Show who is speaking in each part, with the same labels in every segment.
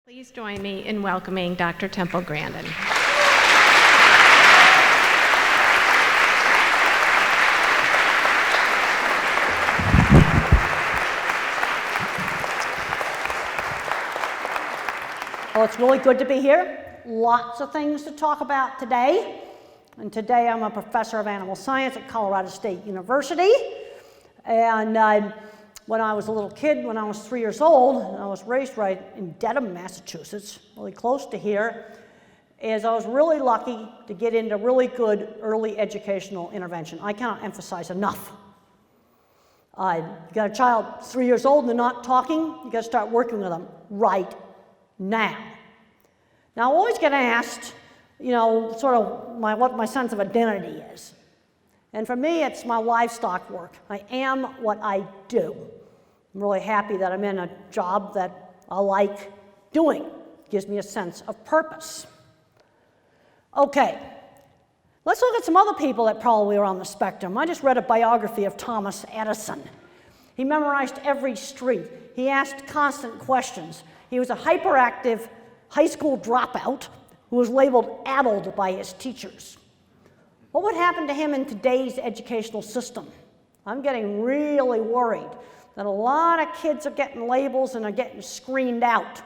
Speaker 1: Please join me in welcoming Dr. Temple Grandin.
Speaker 2: Well, it's really good to be here. Lots of things to talk about today. And today I'm a professor of animal science at Colorado State University. And when I was a little kid, when I was 3 years old, and I was raised right in Dedham, Massachusetts, really close to here, is I was really lucky to get into really good early educational intervention. I cannot emphasize enough. You got a child 3 years old and they're not talking, you got to start working with them right now. Now, I always get asked, sort of what my sense of identity is. And for me, it's my livestock work. I am what I do. I'm really happy that I'm in a job that I like doing. It gives me a sense of purpose. Okay, let's look at some other people that probably are on the spectrum. I just read a biography of Thomas Edison. He memorized every street. He asked constant questions. He was a hyperactive high school dropout who was labeled addled by his teachers. What would happen to him in today's educational system? I'm getting really worried that a lot of kids are getting labels and are getting screened out.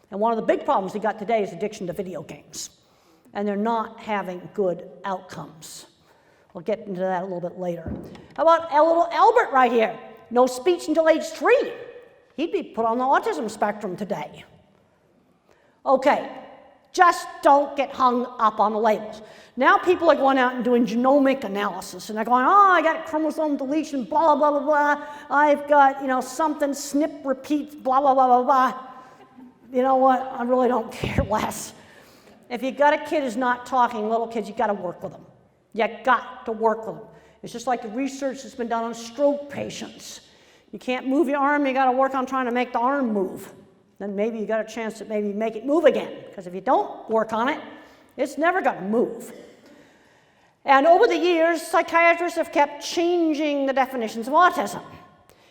Speaker 2: And one of the big problems we got today is addiction to video games. And they're not having good outcomes. We'll get into that a little bit later. How about little Albert right here? No speech until age 3. He'd be put on the autism spectrum today. Okay, just don't get hung up on the labels. Now people are going out and doing genomic analysis, and they're going, oh, I got chromosome deletion, blah, blah, blah, blah. I've got, something, SNP repeats, blah, blah, blah, blah, blah. You know what? I really don't care less. If you got a kid who's not talking, little kids, you got to work with them. You got to work with them. It's just like the research that's been done on stroke patients. You can't move your arm, you got to work on trying to make the arm move. Then maybe you got a chance to maybe make it move again. Because if you don't work on it, it's never going to move. And over the years, psychiatrists have kept changing the definitions of autism.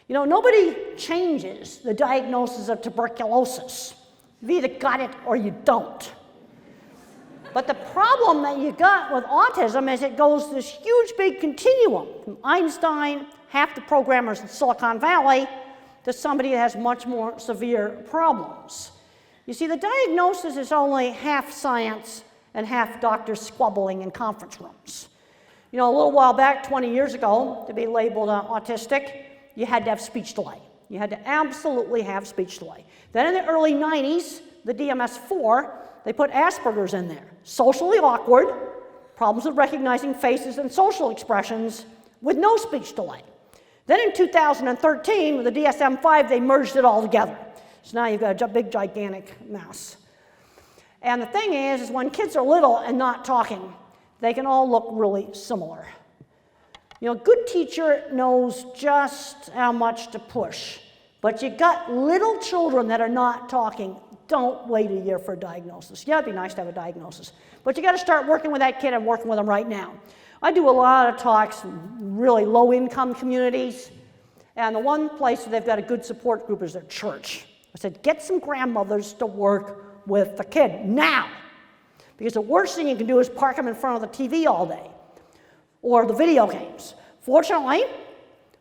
Speaker 2: Nobody changes the diagnosis of tuberculosis. You've either got it or you don't. But the problem that you got with autism is it goes this huge big continuum from Einstein, half the programmers in Silicon Valley, to somebody that has much more severe problems. You see, the diagnosis is only half science and half doctors squabbling in conference rooms. A little while back, 20 years ago, to be labeled autistic, you had to have speech delay. You had to absolutely have speech delay. Then in the early 90s, the DMS-4, they put Asperger's in there. Socially awkward, problems with recognizing faces and social expressions with no speech delay. Then in 2013, with the DSM-5, they merged it all together. So now you've got a big, gigantic mess. And the thing is when kids are little and not talking, they can all look really similar. A good teacher knows just how much to push. But you got little children that are not talking, don't wait a year for a diagnosis. Yeah, it'd be nice to have a diagnosis. But you got to start working with that kid and working with them right now. I do a lot of talks in really low-income communities, and the one place where they've got a good support group is their church. I said, get some grandmothers to work with the kid now, because the worst thing you can do is park them in front of the TV all day, or the video games. Fortunately,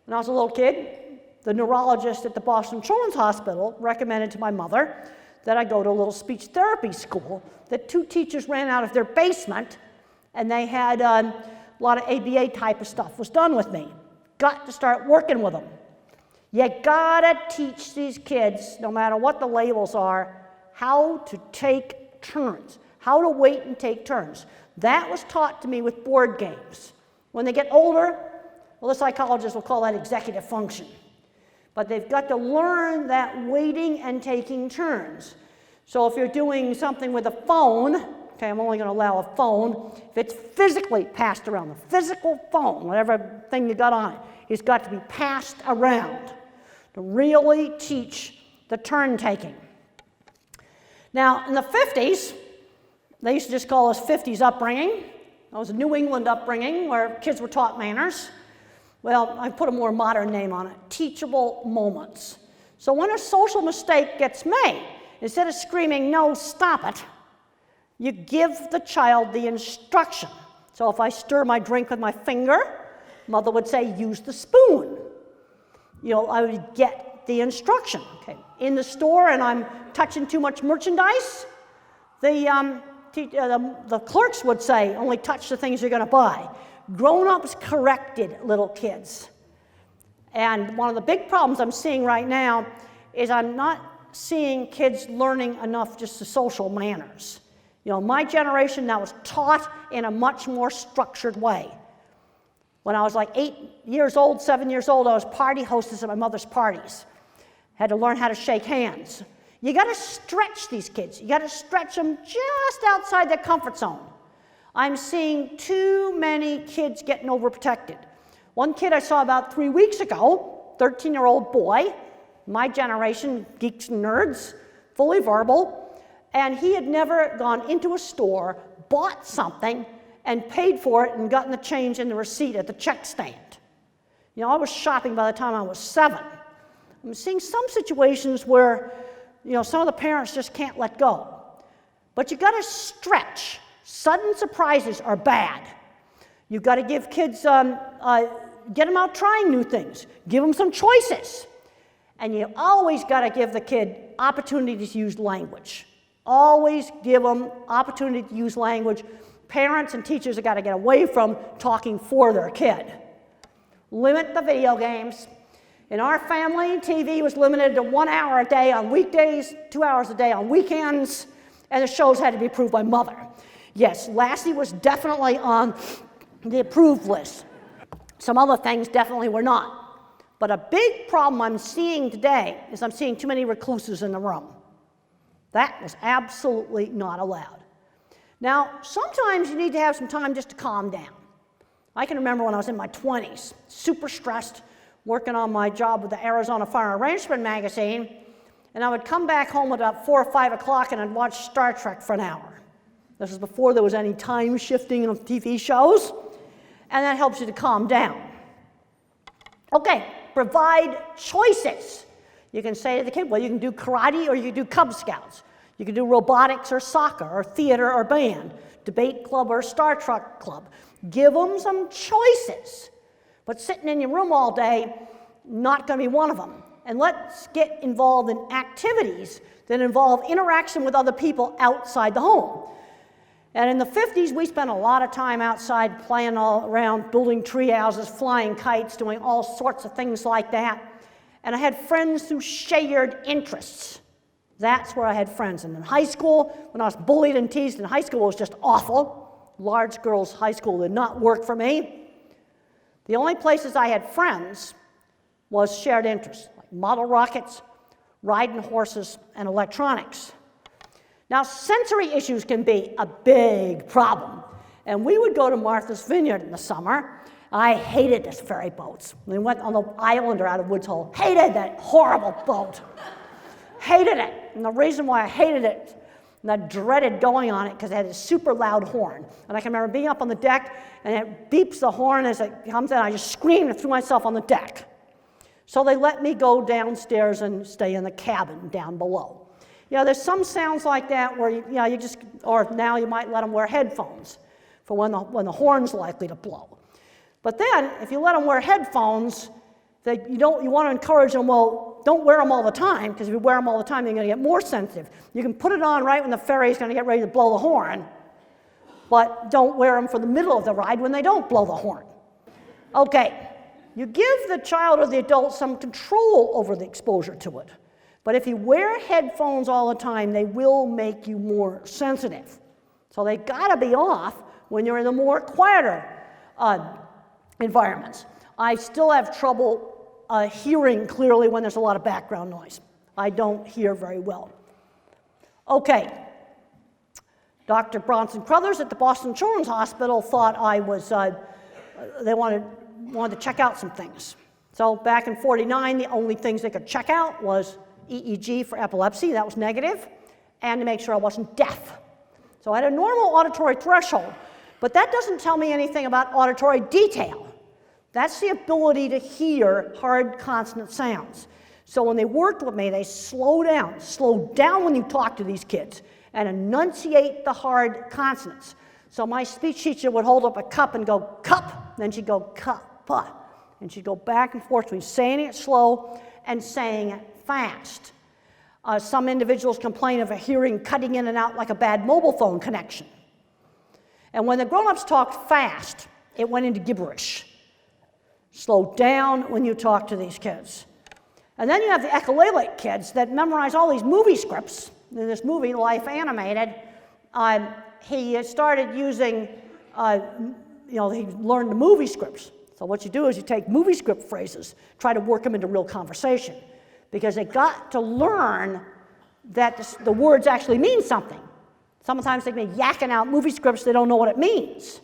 Speaker 2: when I was a little kid, the neurologist at the Boston Children's Hospital recommended to my mother that I go to a little speech therapy school that 2 teachers ran out of their basement, and they had a lot of ABA type of stuff was done with me. Got to start working with them. You gotta teach these kids, no matter what the labels are, how to take turns, how to wait and take turns. That was taught to me with board games. When they get older, well, the psychologists will call that executive function. But they've got to learn that waiting and taking turns. So if you're doing something with a phone, okay, I'm only going to allow a phone, if it's physically passed around, the physical phone, whatever thing you got on it, it's got to be passed around to really teach the turn taking. Now, in the 50s, they used to just call us 50s upbringing. That was a New England upbringing where kids were taught manners. Well, I put a more modern name on it, teachable moments. So when a social mistake gets made, instead of screaming, no, stop it, you give the child the instruction. So if I stir my drink with my finger, mother would say, use the spoon. I would get the instruction. Okay. In the store and I'm touching too much merchandise, the clerks would say, only touch the things you're going to buy. Grown-ups corrected little kids. And one of the big problems I'm seeing right now is I'm not seeing kids learning enough just the social manners. My generation now was taught in a much more structured way. When I was like 8 years old, 7 years old, I was party hostess at my mother's parties. Had to learn how to shake hands. You got to stretch these kids. You got to stretch them just outside their comfort zone. I'm seeing too many kids getting overprotected. One kid I saw about 3 weeks ago, 13-year-old boy, my generation, geeks and nerds, fully verbal, and he had never gone into a store, bought something, and paid for it and gotten the change in the receipt at the check stand. I was shopping by the time I was 7. I'm seeing some situations where, some of the parents just can't let go. But you got to stretch. Sudden surprises are bad. You've got to give kids, get them out trying new things. Give them some choices. And you always got to give the kid opportunities to use language. Always give them opportunity to use language. Parents and teachers have got to get away from talking for their kid. Limit the video games. In our family, TV was limited to 1 hour a day on weekdays, 2 hours a day on weekends, and the shows had to be approved by mother. Yes, Lassie was definitely on the approved list. Some other things definitely were not. But a big problem I'm seeing today is I'm seeing too many recluses in the room. That was absolutely not allowed. Now, sometimes you need to have some time just to calm down. I can remember when I was in my 20s, super stressed, working on my job with the Arizona Fire and Enrichment magazine, and I would come back home at about 4 or 5 o'clock and I'd watch Star Trek for an hour. This was before there was any time shifting in TV shows, and that helps you to calm down. Okay, provide choices. You can say to the kid, well, you can do karate or you can do Cub Scouts. You can do robotics or soccer or theater or band, debate club or Star Trek club. Give them some choices. But sitting in your room all day, not going to be one of them. And let's get involved in activities that involve interaction with other people outside the home. And in the 50s, we spent a lot of time outside playing all around, building tree houses, flying kites, doing all sorts of things like that. And I had friends who shared interests. That's where I had friends. And in high school, when I was bullied and teased in high school, it was just awful. Large girls' high school did not work for me. The only places I had friends was shared interests, like model rockets, riding horses, and electronics. Now, sensory issues can be a big problem. And we would go to Martha's Vineyard in the summer. I hated this ferry boats. We went on the Islander out of Woods Hole. Hated that horrible boat. Hated it. And the reason why I hated it, and I dreaded going on it, because it had a super loud horn. And I can remember being up on the deck, and it beeps the horn as it comes in. I just screamed and threw myself on the deck. So they let me go downstairs and stay in the cabin down below. There's some sounds like that where you just, or now you might let them wear headphones for when the horn's likely to blow. But then, if you let them wear headphones, you want to encourage them, well, don't wear them all the time, because if you wear them all the time, they're going to get more sensitive. You can put it on right when the ferry's going to get ready to blow the horn, but don't wear them for the middle of the ride when they don't blow the horn. Okay, you give the child or the adult some control over the exposure to it. But if you wear headphones all the time, they will make you more sensitive. So they got to be off when you're in the more quieter environments. I still have trouble hearing clearly when there's a lot of background noise. I don't hear very well. Okay. Dr. Bronson Crothers at the Boston Children's Hospital thought I was, they wanted to check out some things. So back in '49, the only things they could check out was EEG for epilepsy, that was negative, and to make sure I wasn't deaf. So I had a normal auditory threshold, but that doesn't tell me anything about auditory detail. That's the ability to hear hard consonant sounds. So when they worked with me, they slow down when you talk to these kids, and enunciate the hard consonants. So my speech teacher would hold up a cup and go, cup, then she'd go, cup, and she'd go back and forth between saying it slow and saying it fast. Some individuals complain of a hearing cutting in and out like a bad mobile phone connection. And when the grown-ups talked fast, it went into gibberish. Slow down when you talk to these kids. And then you have the echolalic kids that memorize all these movie scripts. In this movie, Life Animated, he started using, he learned the movie scripts. So what you do is you take movie script phrases, try to work them into real conversation, because they got to learn that the words actually mean something. Sometimes they can be yakking out movie scripts, they don't know what it means.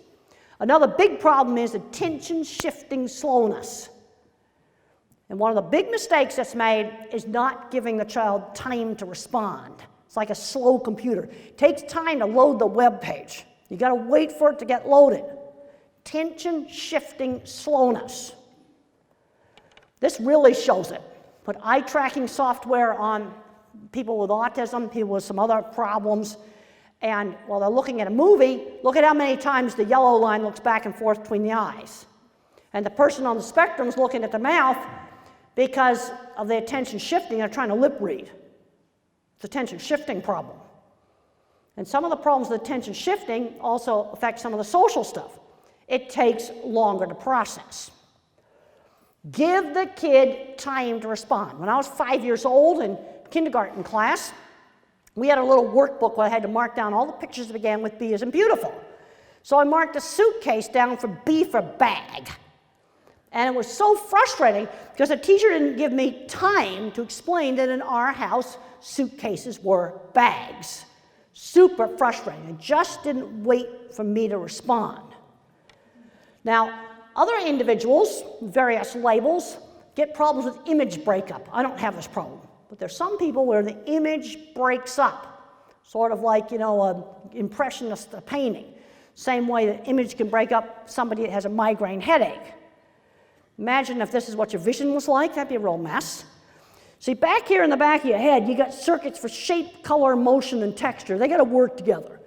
Speaker 2: Another big problem is attention-shifting slowness. And one of the big mistakes that's made is not giving the child time to respond. It's like a slow computer. It takes time to load the web page. You got to wait for it to get loaded. Attention-shifting slowness. This really shows it. Put eye tracking software on people with autism, people with some other problems, and while they're looking at a movie, look at how many times the yellow line looks back and forth between the eyes. And the person on the spectrum is looking at the mouth because of the attention shifting. They're trying to lip read. It's an attention shifting problem. And some of the problems with attention shifting also affect some of the social stuff. It takes longer to process. Give the kid time to respond. When I was 5 years old in kindergarten class, we had a little workbook where I had to mark down all the pictures that began with B as in beautiful. So I marked a suitcase down for B for bag. And it was so frustrating because the teacher didn't give me time to explain that in our house, suitcases were bags. Super frustrating. It just didn't wait for me to respond. Now, other individuals, various labels, get problems with image breakup. I don't have this problem. But there's some people where the image breaks up, sort of like, an impressionist painting. Same way that image can break up somebody that has a migraine headache. Imagine if this is what your vision was like. That'd be a real mess. See, back here in the back of your head, you got circuits for shape, color, motion, and texture. They got to work together.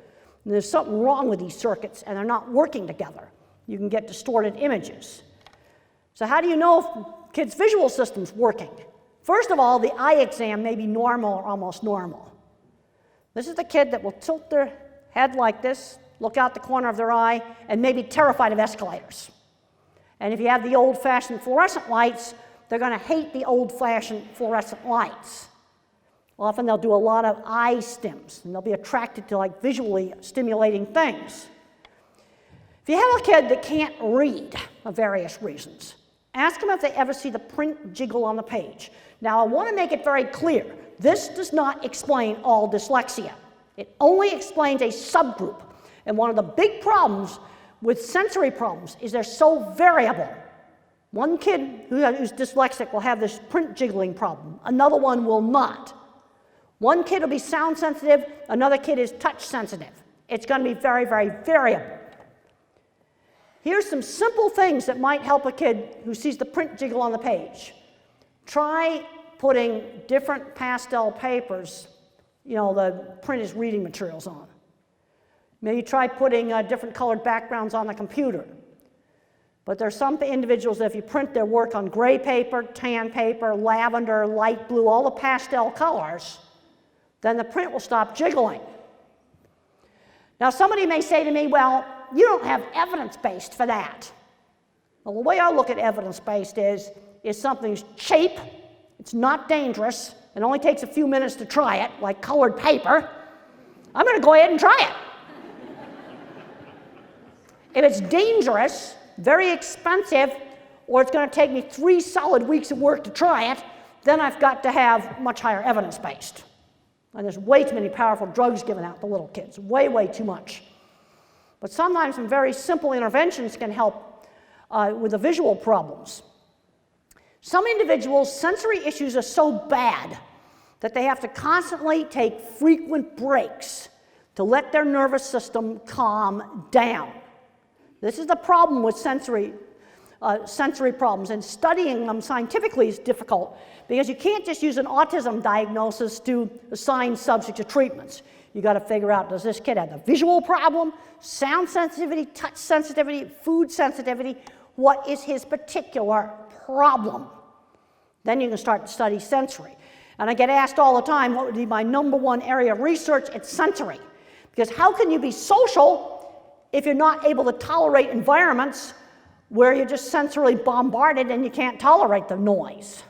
Speaker 2: And there's something wrong with these circuits, and they're not working together. You can get distorted images. So how do you know if kids' visual system's working? First of all, the eye exam may be normal or almost normal. This is the kid that will tilt their head like this, look out the corner of their eye, and may be terrified of escalators. And if you have the old-fashioned fluorescent lights, they're going to hate the old-fashioned fluorescent lights. Often they'll do a lot of eye stims, and they'll be attracted to visually stimulating things. If you have a kid that can't read for various reasons, ask them if they ever see the print jiggle on the page. Now, I want to make it very clear. This does not explain all dyslexia. It only explains a subgroup. And one of the big problems with sensory problems is they're so variable. One kid who's dyslexic will have this print jiggling problem. Another one will not. One kid will be sound sensitive. Another kid is touch sensitive. It's going to be very, very variable. Here's some simple things that might help a kid who sees the print jiggle on the page. Try putting different pastel papers, the print is reading materials on. Maybe try putting different colored backgrounds on the computer. But there's some individuals that if you print their work on gray paper, tan paper, lavender, light blue, all the pastel colors, then the print will stop jiggling. Now somebody may say to me, well, you don't have evidence-based for that. Well, the way I look at evidence-based is something's cheap, it's not dangerous, it only takes a few minutes to try it, like colored paper, I'm going to go ahead and try it. If it's dangerous, very expensive, or it's going to take me 3 solid weeks of work to try it, then I've got to have much higher evidence-based. And there's way too many powerful drugs given out to little kids, way, way too much. But sometimes some very simple interventions can help with the visual problems. Some individuals' sensory issues are so bad that they have to constantly take frequent breaks to let their nervous system calm down. This is the problem with sensory sensory problems, and studying them scientifically is difficult because you can't just use an autism diagnosis to assign subjects to treatments. You got to figure out, does this kid have a visual problem, sound sensitivity, touch sensitivity, food sensitivity? What is his particular problem? Then you can start to study sensory. And I get asked all the time, what would be my #1 area of research? It's sensory. Because how can you be social if you're not able to tolerate environments where you're just sensorily bombarded and you can't tolerate the noise?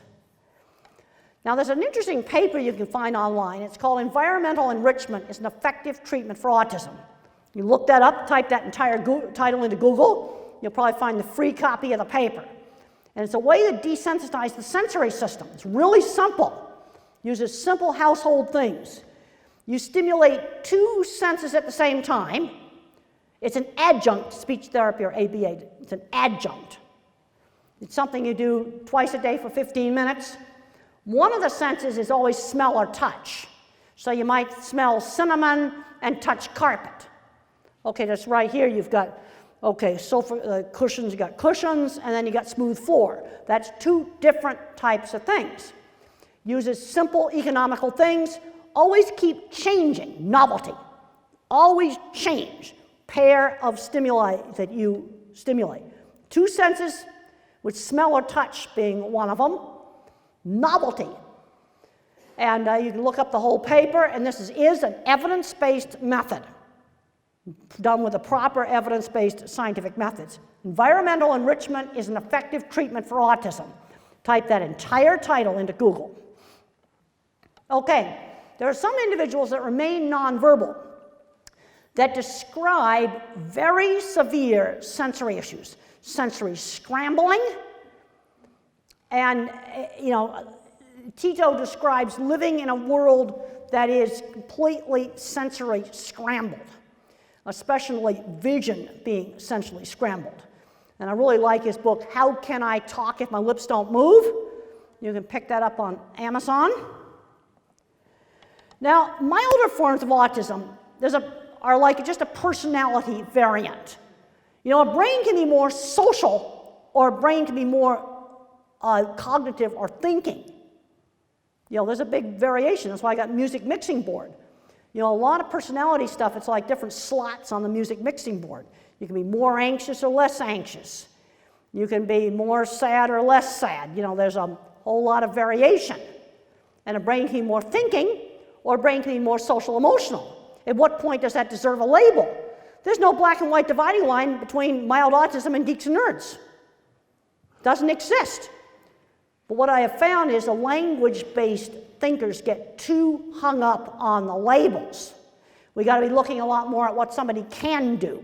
Speaker 2: Now, there's an interesting paper you can find online. It's called Environmental Enrichment is an Effective Treatment for Autism. You look that up, type that entire title into Google, you'll probably find the free copy of the paper. And it's a way to desensitize the sensory system. It's really simple. Uses simple household things. You stimulate 2 senses at the same time. It's an adjunct to speech therapy, or ABA. It's an adjunct. It's something you do twice a day for 15 minutes. One of the senses is always smell or touch. So you might smell cinnamon and touch carpet. Okay, that's right here. You've got, okay, sofa cushions, you got cushions, and then you got smooth floor. That's 2 different types of things. Uses simple economical things. Always keep changing, novelty. Always change. Pair of stimuli that you stimulate. 2 senses, with smell or touch being one of them. Novelty. And you can look up the whole paper, and this is an evidence-based method, done with the proper evidence-based scientific methods. Environmental enrichment is an effective treatment for autism. Type that entire title into Google. Okay, there are some individuals that remain nonverbal that describe very severe sensory issues, sensory scrambling, and, Tito describes living in a world that is completely sensory scrambled, especially vision being essentially scrambled. And I really like his book, How Can I Talk If My Lips Don't Move? You can pick that up on Amazon. Now, milder forms of autism are like just a personality variant. A brain can be more social, or a brain can be more cognitive or thinking. There's a big variation. That's why I got music mixing board. A lot of personality stuff, it's like different slots on the music mixing board. You can be more anxious or less anxious. You can be more sad or less sad. There's a whole lot of variation. And a brain can be more thinking, or a brain can be more social emotional. At what point does that deserve a label? There's no black and white dividing line between mild autism and geeks and nerds. Doesn't exist. But what I have found is the language-based thinkers get too hung up on the labels. We got to be looking a lot more at what somebody can do.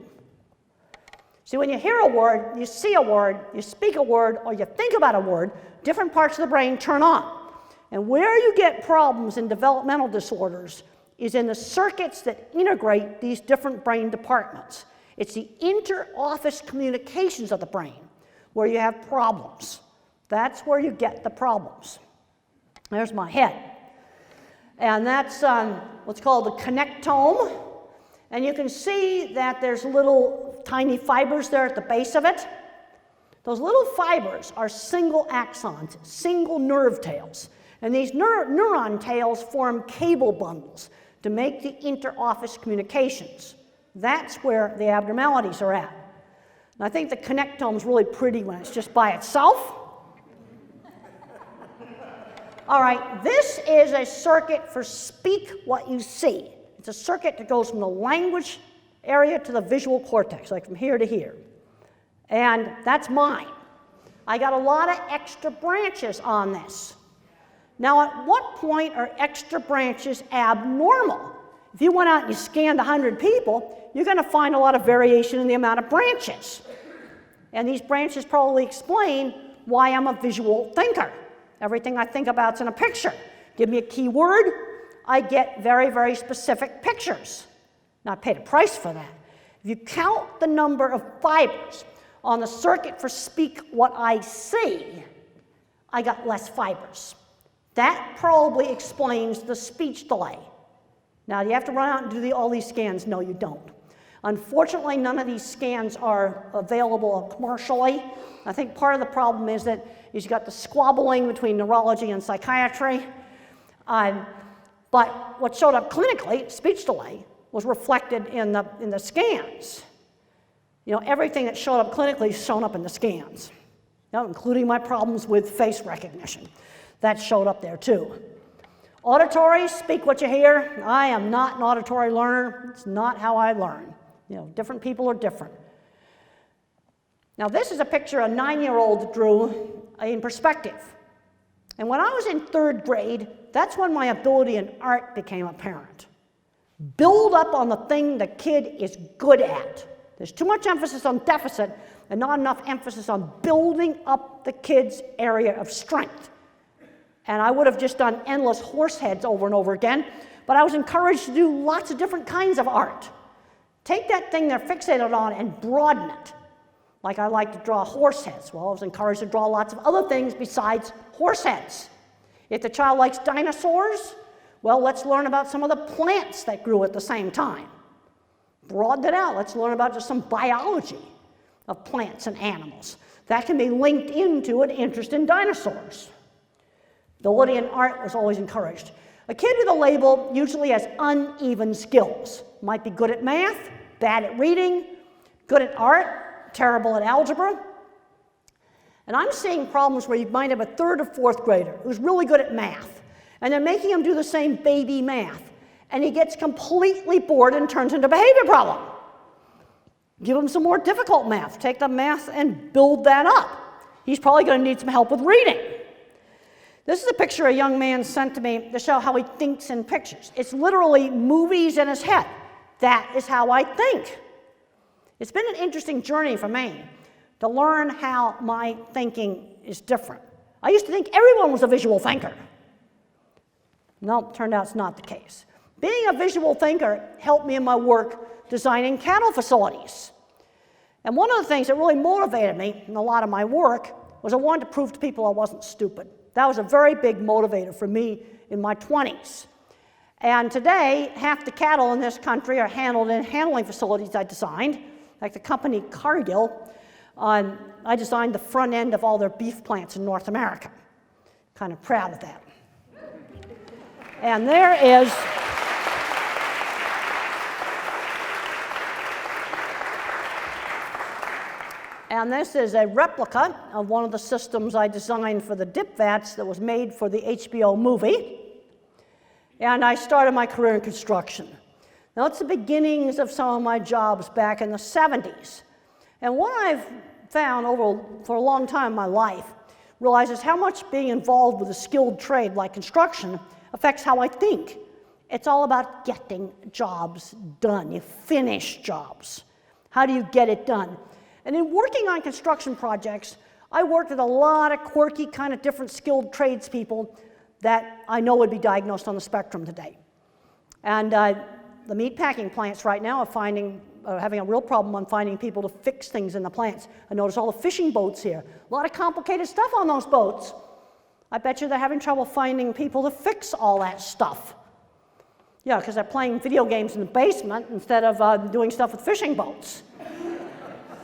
Speaker 2: See, when you hear a word, you see a word, you speak a word, or you think about a word, different parts of the brain turn on. And where you get problems in developmental disorders is in the circuits that integrate these different brain departments. It's the inter-office communications of the brain where you have problems. That's where you get the problems. There's my head. And that's what's called the connectome. And you can see that there's little tiny fibers there at the base of it. Those little fibers are single axons, single nerve tails. And these neuron tails form cable bundles to make the inter-office communications. That's where the abnormalities are at. And I think the connectome is really pretty when it's just by itself. All right, this is a circuit for speak what you see. It's a circuit that goes from the language area to the visual cortex, like from here to here. And that's mine. I got a lot of extra branches on this. Now, at what point are extra branches abnormal? If you went out and you scanned 100 people, you're going to find a lot of variation in the amount of branches. And these branches probably explain why I'm a visual thinker. Everything I think about is in a picture. Give me a key word, I get very, very specific pictures. Now, I paid a price for that. If you count the number of fibers on the circuit for speak what I see, I got less fibers. That probably explains the speech delay. Now, do you have to run out and do all these scans? No, you don't. Unfortunately, none of these scans are available commercially. I think part of the problem is that you've got the squabbling between neurology and psychiatry. But what showed up clinically, speech delay, was reflected in the scans. You know, everything that showed up clinically is shown up in the scans, you know, including my problems with face recognition. That showed up there too. Auditory, speak what you hear. I am not an auditory learner. It's not how I learn. You know, different people are different. Now this is a picture a 9-year-old drew in perspective. And when I was in 3rd grade, that's when my ability in art became apparent. Build up on the thing the kid is good at. There's too much emphasis on deficit and not enough emphasis on building up the kid's area of strength. And I would have just done endless horse heads over and over again, but I was encouraged to do lots of different kinds of art. Take that thing they're fixated on and broaden it. Like I like to draw horse heads. Well, I was encouraged to draw lots of other things besides horse heads. If the child likes dinosaurs, well, let's learn about some of the plants that grew at the same time. Broaden it out. Let's learn about just some biology of plants and animals. That can be linked into an interest in dinosaurs. Ability in art was always encouraged. A kid with a label usually has uneven skills. Might be good at math, bad at reading, good at art, terrible at algebra. And I'm seeing problems where you might have a 3rd or 4th grader who's really good at math, and they're making him do the same baby math, and he gets completely bored and turns into a behavior problem. Give him some more difficult math. Take the math and build that up. He's probably going to need some help with reading. This is a picture a young man sent to me to show how he thinks in pictures. It's literally movies in his head. That is how I think. It's been an interesting journey for me to learn how my thinking is different. I used to think everyone was a visual thinker. No, turned out it's not the case. Being a visual thinker helped me in my work designing cattle facilities. And one of the things that really motivated me in a lot of my work was I wanted to prove to people I wasn't stupid. That was a very big motivator for me in my 20s. And today, half the cattle in this country are handled in handling facilities I designed, like the company Cargill. I designed the front end of all their beef plants in North America. Kind of proud of that. And there is and this is a replica of one of the systems I designed for the dip vats that was made for the HBO movie. And I started my career in construction. Now, it's the beginnings of some of my jobs back in the 70s. And what I've found for a long time in my life realizes how much being involved with a skilled trade like construction affects how I think. It's all about getting jobs done. You finish jobs. How do you get it done? And in working on construction projects, I worked with a lot of quirky, kind of different skilled tradespeople that I know would be diagnosed on the spectrum today. And the meatpacking plants right now are having a real problem on finding people to fix things in the plants. I notice all the fishing boats here. A lot of complicated stuff on those boats. I bet you they're having trouble finding people to fix all that stuff. Yeah, because they're playing video games in the basement instead of doing stuff with fishing boats.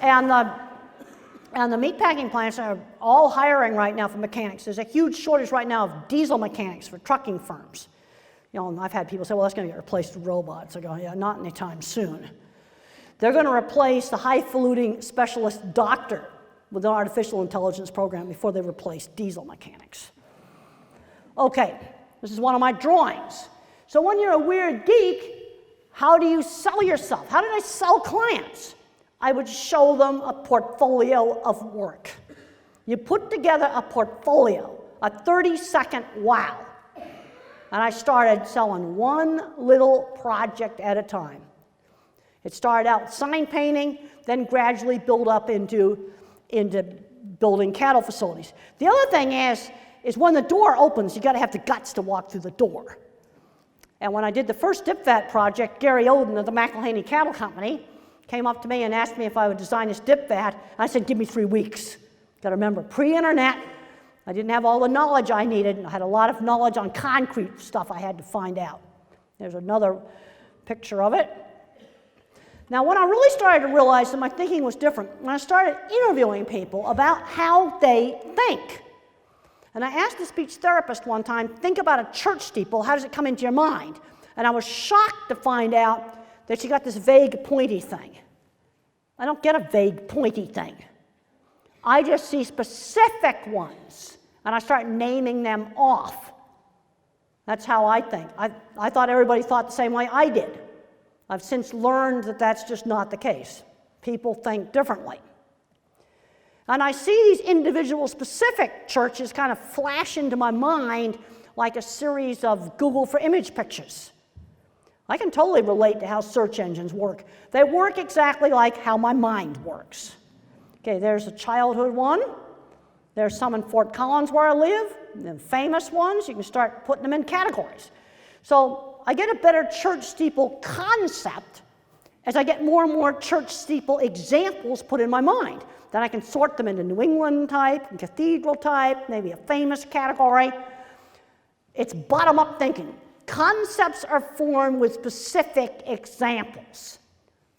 Speaker 2: And the meatpacking plants are all hiring right now for mechanics. There's a huge shortage right now of diesel mechanics for trucking firms. You know, and I've had people say, well, that's going to get replaced with robots. I go, yeah, not anytime soon. They're going to replace the highfalutin specialist doctor with an artificial intelligence program before they replace diesel mechanics. Okay, this is one of my drawings. So when you're a weird geek, how do you sell yourself? How did I sell clients? I would show them a portfolio of work. You put together a portfolio, a 30-second wow. And I started selling one little project at a time. It started out sign painting, then gradually built up into building cattle facilities. The other thing is when the door opens, you got to have the guts to walk through the door. And when I did the first dip vat project, Gary Oden of the McElhaney Cattle Company came up to me and asked me if I would design this dip vat. I said, give me 3 weeks. Got to remember, pre-internet, I didn't have all the knowledge I needed, and I had a lot of knowledge on concrete stuff I had to find out. There's another picture of it. Now, when I really started to realize that my thinking was different, when I started interviewing people about how they think. And I asked a speech therapist one time, think about a church steeple, how does it come into your mind? And I was shocked to find out that she got this vague, pointy thing. I don't get a vague, pointy thing. I just see specific ones, and I start naming them off. That's how I think. I thought everybody thought the same way I did. I've since learned that that's just not the case. People think differently. And I see these individual specific churches kind of flash into my mind like a series of Google for image pictures. I can totally relate to how search engines work. They work exactly like how my mind works. Okay, there's a childhood one. There's some in Fort Collins where I live. The famous ones, you can start putting them in categories. So I get a better church steeple concept as I get more and more church steeple examples put in my mind. Then I can sort them into New England type, and cathedral type, maybe a famous category. It's bottom-up thinking. Concepts are formed with specific examples.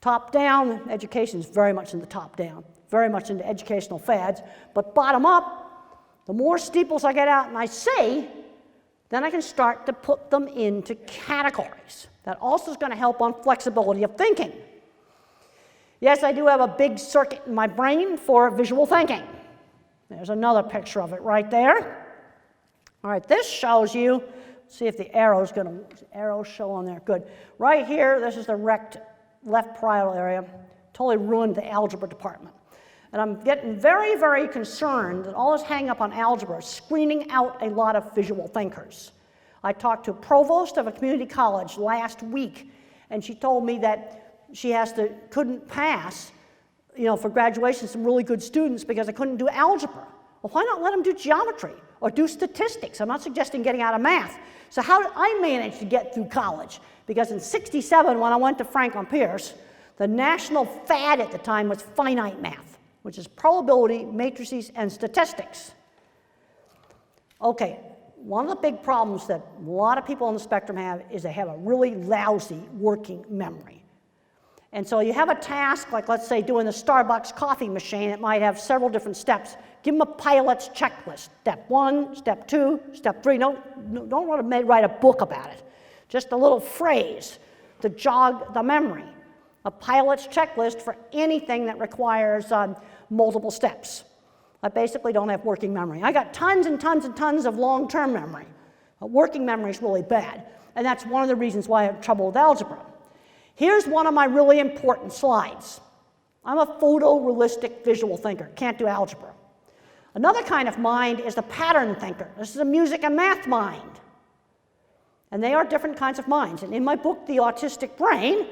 Speaker 2: Top-down, education is very much in the top-down, very much into educational fads, but bottom-up, the more steeples I get out and I see, then I can start to put them into categories. That also is going to help on flexibility of thinking. Yes, I do have a big circuit in my brain for visual thinking. There's another picture of it right there. All right, this shows you, see if the arrow's show on there, good. Right here, this is the rect left parietal area, totally ruined the algebra department. And I'm getting very, very concerned that all this hang up on algebra is screening out a lot of visual thinkers. I talked to a provost of a community college last week, and she told me that she couldn't pass, for graduation some really good students because they couldn't do algebra. Well, why not let them do geometry or do statistics? I'm not suggesting getting out of math. So how did I manage to get through college? Because in '67, when I went to Franklin Pierce, the national fad at the time was finite math, which is probability, matrices, and statistics. Okay, one of the big problems that a lot of people on the spectrum have is they have a really lousy working memory. And so you have a task, like let's say doing the Starbucks coffee machine, it might have several different steps. Give them a pilot's checklist. Step 1, step 2, step 3. Don't want to write a book about it. Just a little phrase to jog the memory. A pilot's checklist for anything that requires multiple steps. I basically don't have working memory. I got tons and tons and tons of long-term memory. But working memory is really bad. And that's one of the reasons why I have trouble with algebra. Here's one of my really important slides. I'm a photorealistic visual thinker, can't do algebra. Another kind of mind is the pattern thinker. This is a music and math mind. And they are different kinds of minds. And in my book, The Autistic Brain,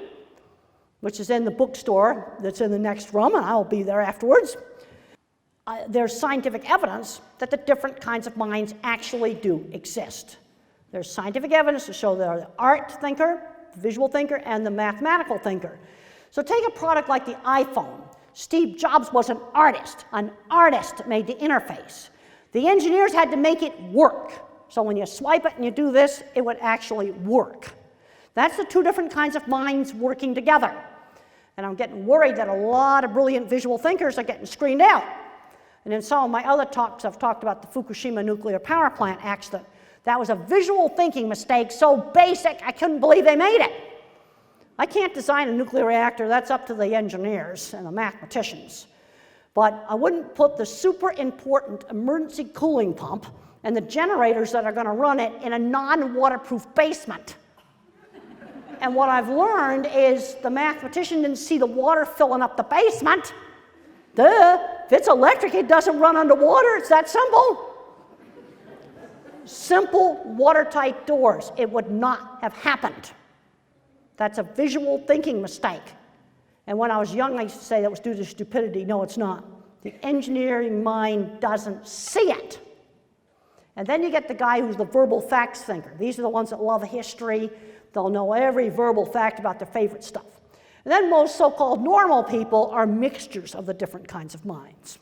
Speaker 2: which is in the bookstore that's in the next room, and I'll be there afterwards, there's scientific evidence that the different kinds of minds actually do exist. There's scientific evidence to show there are the art thinker, the visual thinker, and the mathematical thinker. So take a product like the iPhone. Steve Jobs was an artist. An artist made the interface. The engineers had to make it work. So when you swipe it and you do this, it would actually work. That's the two different kinds of minds working together. And I'm getting worried that a lot of brilliant visual thinkers are getting screened out. And in some of my other talks, I've talked about the Fukushima nuclear power plant accident. That was a visual thinking mistake so basic, I couldn't believe they made it. I can't design a nuclear reactor, that's up to the engineers and the mathematicians. But I wouldn't put the super important emergency cooling pump and the generators that are going to run it in a non-waterproof basement. And what I've learned is the mathematician didn't see the water filling up the basement. Duh, if it's electric, it doesn't run underwater, it's that simple. Simple, watertight doors, it would not have happened. That's a visual thinking mistake. And when I was young, I used to say that was due to stupidity. No, it's not. The engineering mind doesn't see it. And then you get the guy who's the verbal facts thinker. These are the ones that love history. They'll know every verbal fact about their favorite stuff. And then most so-called normal people are mixtures of the different kinds of minds.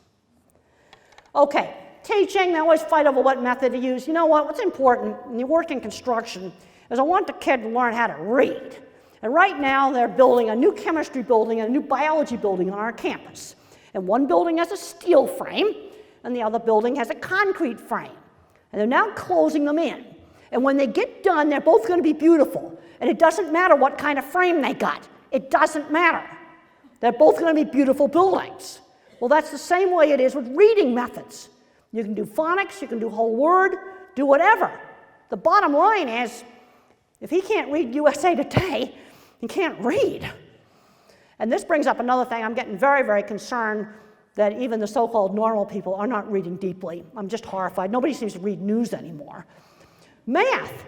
Speaker 2: Okay, teaching, they always fight over what method to use. You know what, what's important when you work in construction is I want the kid to learn how to read. And right now they're building a new chemistry building and a new biology building on our campus. And one building has a steel frame, and the other building has a concrete frame. And they're now closing them in. And when they get done, they're both going to be beautiful. And it doesn't matter what kind of frame they got. It doesn't matter. They're both going to be beautiful buildings. Well, that's the same way it is with reading methods. You can do phonics, you can do whole word, do whatever. The bottom line is, if he can't read USA Today, he can't read. And this brings up another thing. I'm getting very, very concerned that even the so-called normal people are not reading deeply. I'm just horrified. Nobody seems to read news anymore. Math.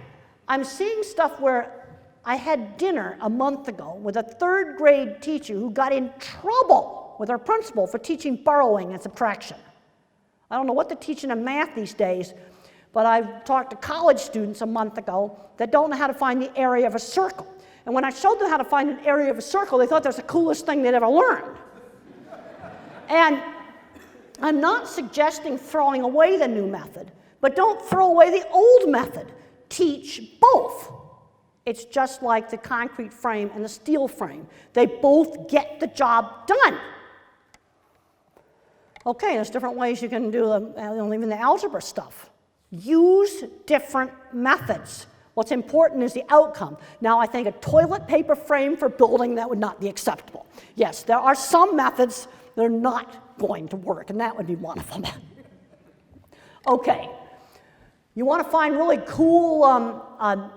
Speaker 2: I'm seeing stuff where I had dinner a month ago with a third grade teacher who got in trouble with her principal for teaching borrowing and subtraction. I don't know what they're teaching in math these days, but I talked to college students a month ago that don't know how to find the area of a circle. And when I showed them how to find an area of a circle, they thought that was the coolest thing they'd ever learned. And I'm not suggesting throwing away the new method, but don't throw away the old method. Teach both. It's just like the concrete frame and the steel frame. They both get the job done. Okay, there's different ways you can do even the algebra stuff. Use different methods. What's important is the outcome. Now, I think a toilet paper frame for building, that would not be acceptable. Yes, there are some methods that are not going to work, and that would be one of them. Okay, you want to find really cool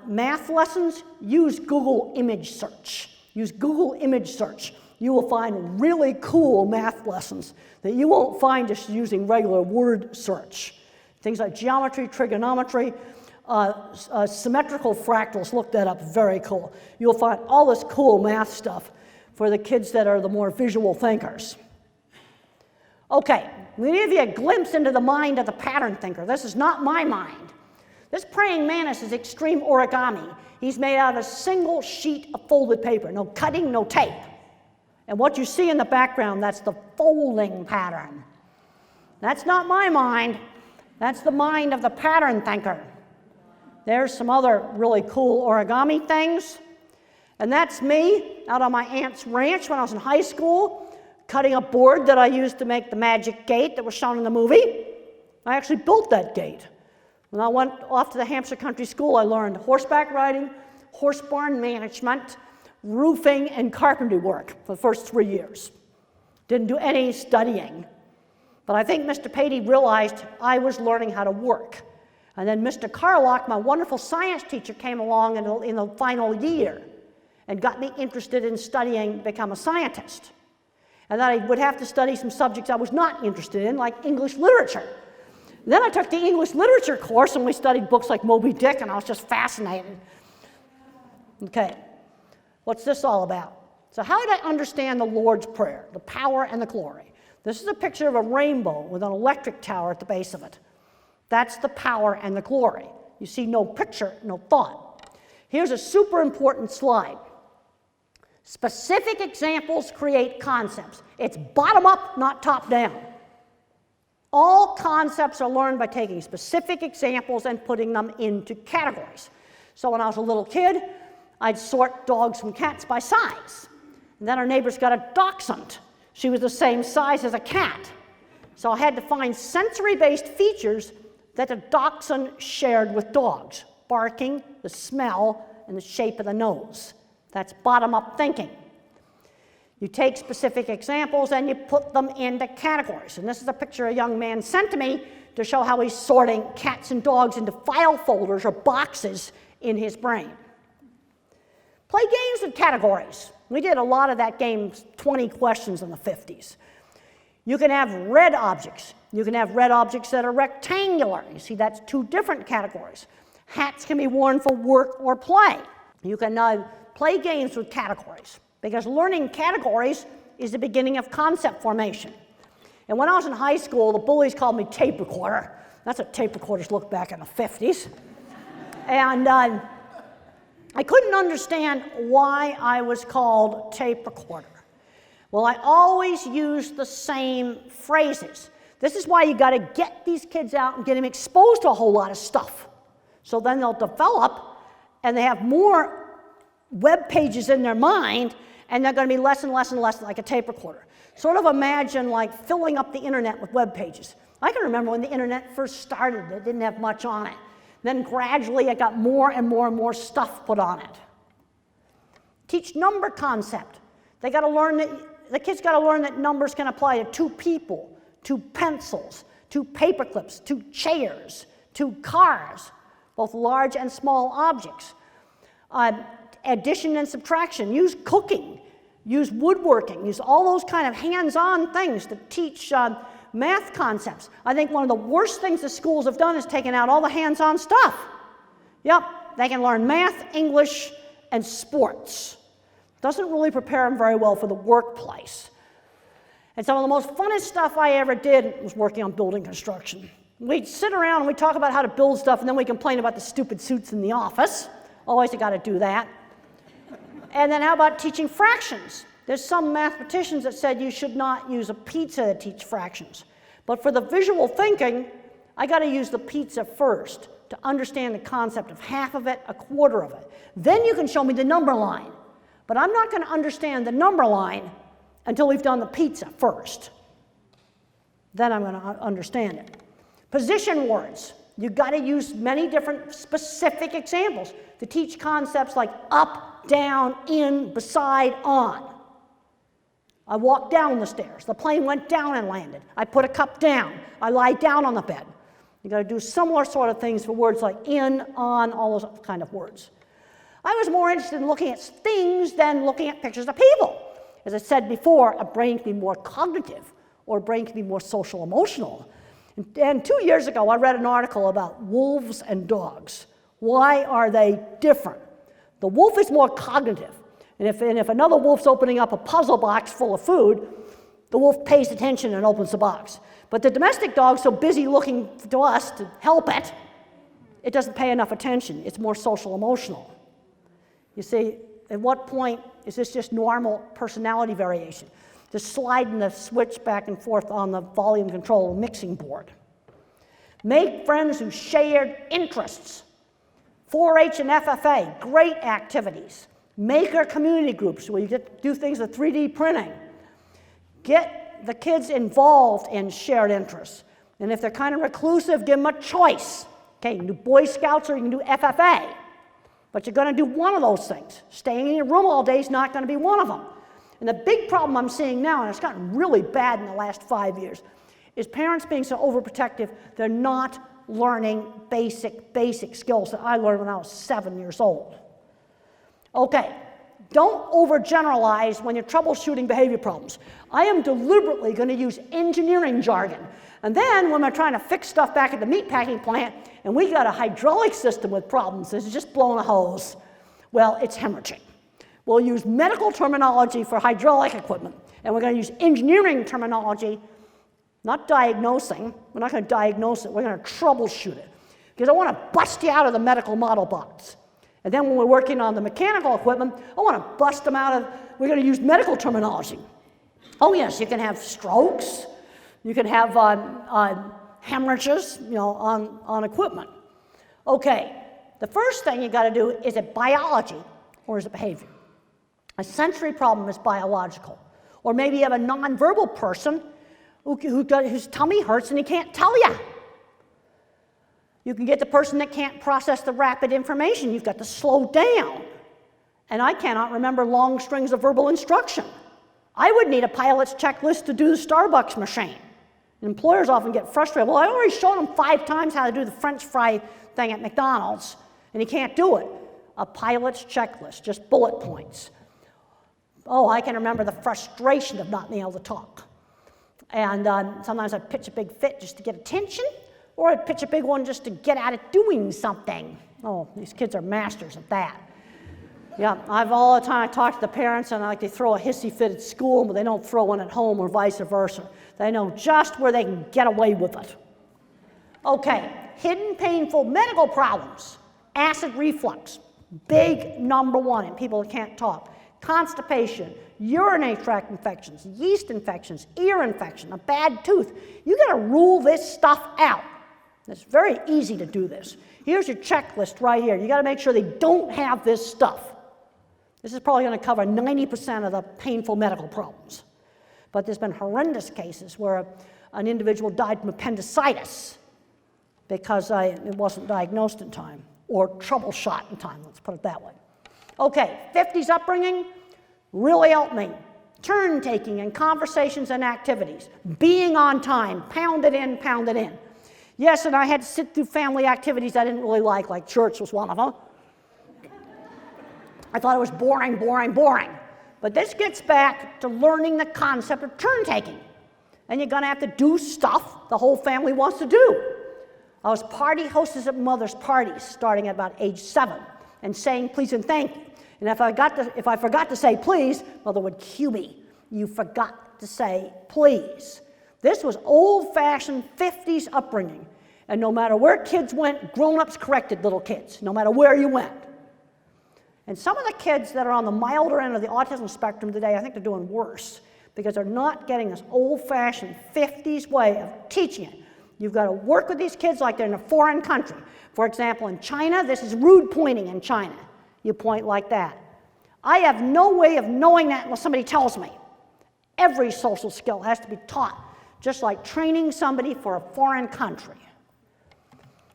Speaker 2: math lessons? Use Google image search. Use Google image search. You will find really cool math lessons that you won't find just using regular word search. Things like geometry, trigonometry, symmetrical fractals, look that up, very cool. You'll find all this cool math stuff for the kids that are the more visual thinkers. Okay, we give you a glimpse into the mind of the pattern thinker. This is not my mind. This praying mantis is extreme origami. He's made out of a single sheet of folded paper, no cutting, no tape. And what you see in the background, that's the folding pattern. That's not my mind. That's the mind of the pattern thinker. There's some other really cool origami things. And that's me out on my aunt's ranch when I was in high school, cutting a board that I used to make the magic gate that was shown in the movie. I actually built that gate. When I went off to the Hampshire Country School, I learned horseback riding, horse barn management, roofing, and carpentry work for the first 3 years. Didn't do any studying. But I think Mr. Patey realized I was learning how to work. And then Mr. Carlock, my wonderful science teacher, came along in the final year and got me interested in studying to become a scientist. And then I would have to study some subjects I was not interested in, like English literature. And then I took the English literature course, and we studied books like Moby Dick, and I was just fascinated. Okay, what's this all about? So how did I understand the Lord's Prayer, the power and the glory? This is a picture of a rainbow with an electric tower at the base of it. That's the power and the glory. You see no picture, no thought. Here's a super important slide. Specific examples create concepts. It's bottom up, not top down. All concepts are learned by taking specific examples and putting them into categories. So when I was a little kid, I'd sort dogs from cats by size. And then our neighbors got a dachshund. She was the same size as a cat. So I had to find sensory-based features that a dachshund shared with dogs: barking, the smell, and the shape of the nose. That's bottom-up thinking. You take specific examples and you put them into categories. And this is a picture a young man sent to me to show how he's sorting cats and dogs into file folders or boxes in his brain. Play games with categories. We did a lot of that game, 20 questions in the 50s. You can have red objects. You can have red objects that are rectangular. You see, that's two different categories. Hats can be worn for work or play. You can play games with categories, because learning categories is the beginning of concept formation. And when I was in high school, the bullies called me tape recorder. That's what tape recorders looked back in the 50s. And I couldn't understand why I was called tape recorder. Well, I always used the same phrases. This is why you got to get these kids out and get them exposed to a whole lot of stuff. So then they'll develop, and they have more web pages in their mind, and they're going to be less and less and less like a tape recorder. Sort of imagine like filling up the internet with web pages. I can remember when the internet first started, it didn't have much on it. Then gradually it got more and more and more stuff put on it. Teach number concept. They got to learn that, the kids got to learn that numbers can apply to 2 people, 2 pencils, 2 paper clips, 2 chairs, 2 cars, both large and small objects. Addition and subtraction, use cooking, use woodworking, use all those kind of hands-on things to teach math concepts. I think one of the worst things the schools have done is taken out all the hands-on stuff. Yep, they can learn math, English, and sports. Doesn't really prepare them very well for the workplace. And some of the most funnest stuff I ever did was working on building construction. We'd sit around and we'd talk about how to build stuff, and then we complain about the stupid suits in the office. Always got to do that. And then how about teaching fractions? There's some mathematicians that said you should not use a pizza to teach fractions. But for the visual thinking, I got to use the pizza first to understand the concept of half of it, a quarter of it. Then you can show me the number line. But I'm not going to understand the number line until we've done the pizza first. Then I'm going to understand it. Position words. You've got to use many different specific examples to teach concepts like up, down, in, beside, on. I walked down the stairs. The plane went down and landed. I put a cup down. I lie down on the bed. You've got to do similar sort of things for words like in, on, all those kind of words. I was more interested in looking at things than looking at pictures of people. As I said before, a brain can be more cognitive, or a brain can be more social emotional. And 2 years ago, I read an article about wolves and dogs. Why are they different? The wolf is more cognitive. And if another wolf's opening up a puzzle box full of food, the wolf pays attention and opens the box. But the domestic dog's so busy looking to us to help it, it doesn't pay enough attention. It's more social emotional. You see, at what point is this just normal personality variation? Just sliding the switch back and forth on the volume control mixing board. Make friends who shared interests. 4-H and FFA, great activities. Maker community groups where you get to do things with 3D printing. Get the kids involved in shared interests. And if they're kind of reclusive, give them a choice. Okay, you can do Boy Scouts or you can do FFA. But you're going to do one of those things. Staying in your room all day is not going to be one of them. And the big problem I'm seeing now, and it's gotten really bad in the last 5 years, is parents being so overprotective, they're not learning basic skills that I learned when I was 7 years old. Okay, don't overgeneralize when you're troubleshooting behavior problems. I am deliberately going to use engineering jargon. And then when we're trying to fix stuff back at the meatpacking plant, and we got a hydraulic system with problems, it's just blowing a hose. Well, it's hemorrhaging. We'll use medical terminology for hydraulic equipment, and we're going to use engineering terminology, not diagnosing. We're not going to diagnose it, we're going to troubleshoot it. Because I want to bust you out of the medical model box. And then when we're working on the mechanical equipment, I want to bust them out of, we're going to use medical terminology. Oh yes, you can have strokes, you can have hemorrhages, on equipment. Okay, the first thing you got to do, is it biology or is it behavior? A sensory problem is biological. Or maybe you have a nonverbal person whose tummy hurts and he can't tell you. You can get the person that can't process the rapid information. You've got to slow down. And I cannot remember long strings of verbal instruction. I would need a pilot's checklist to do the Starbucks machine. Employers often get frustrated. Well, I already showed him 5 times how to do the French fry thing at McDonald's, and he can't do it. A pilot's checklist, just bullet points. Oh, I can remember the frustration of not being able to talk. And sometimes I'd pitch a big fit just to get attention, or I'd pitch a big one just to get out of doing something. Oh, these kids are masters at that. Yeah, all the time I talk to the parents and they throw a hissy fit at school, but they don't throw one at home or vice versa. They know just where they can get away with it. Okay, hidden painful medical problems. Acid reflux, big number 1 in people that can't talk. Constipation, urinary tract infections, yeast infections, ear infection, a bad tooth. You got to rule this stuff out. It's very easy to do this. Here's your checklist right here. You got to make sure they don't have this stuff. This is probably going to cover 90% of the painful medical problems. But there's been horrendous cases where an individual died from appendicitis because it wasn't diagnosed in time, or troubleshot in time, let's put it that way. Okay, 50s upbringing really helped me. Turn taking and conversations and activities, being on time, pound it in, pound it in. Yes, and I had to sit through family activities I didn't really like church was one of them. I thought it was boring, boring, boring. But this gets back to learning the concept of turn taking. And you're going to have to do stuff the whole family wants to do. I was party hostess at mother's parties starting at about age 7 and saying please and thank you. And if I forgot to say please, mother would cue me. You forgot to say please. This was old-fashioned 50s upbringing. And no matter where kids went, grown-ups corrected little kids, no matter where you went. And some of the kids that are on the milder end of the autism spectrum today, I think they're doing worse because they're not getting this old-fashioned 50s way of teaching it. You've got to work with these kids like they're in a foreign country. For example, in China, this is rude pointing in China. You point like that. I have no way of knowing that unless somebody tells me. Every social skill has to be taught, just like training somebody for a foreign country.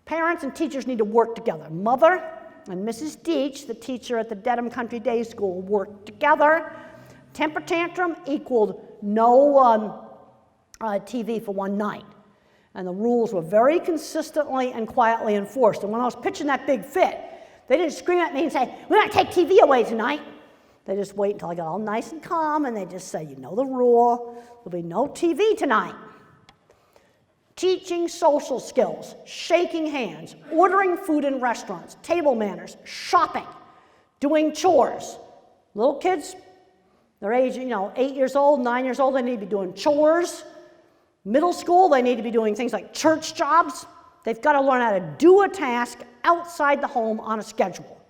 Speaker 2: Parents and teachers need to work together. Mother and Mrs. Deach, the teacher at the Dedham Country Day School, worked together. Temper tantrum equaled no TV for one night. And the rules were very consistently and quietly enforced. And when I was pitching that big fit, they didn't scream at me and say, we're going to take TV away tonight. They just wait until I got all nice and calm, and they just say, you know the rule, there'll be no TV tonight. Teaching social skills, shaking hands, ordering food in restaurants, table manners, shopping, doing chores. Little kids, their age, 8 years old, 9 years old, they need to be doing chores. Middle school, they need to be doing things like church jobs. They've got to learn how to do a task outside the home on a schedule.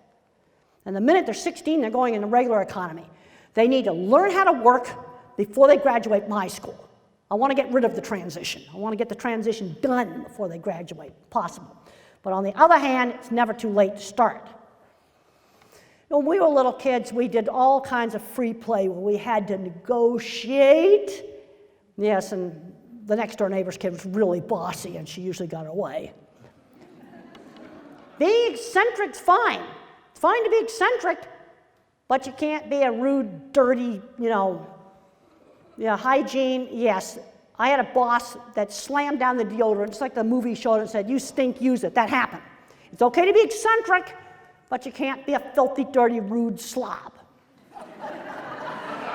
Speaker 2: And the minute they're 16, they're going in the regular economy. They need to learn how to work before they graduate my school. I want to get rid of the transition. I want to get the transition done before they graduate, possible. But on the other hand, it's never too late to start. When we were little kids, we did all kinds of free play where we had to negotiate. Yes, and the next door neighbor's kid was really bossy, and she usually got away. Being eccentric's fine. It's fine to be eccentric, but you can't be a rude, dirty, hygiene. Yes, I had a boss that slammed down the deodorant, just like the movie showed, and said, you stink, use it. That happened. It's okay to be eccentric, but you can't be a filthy, dirty, rude slob.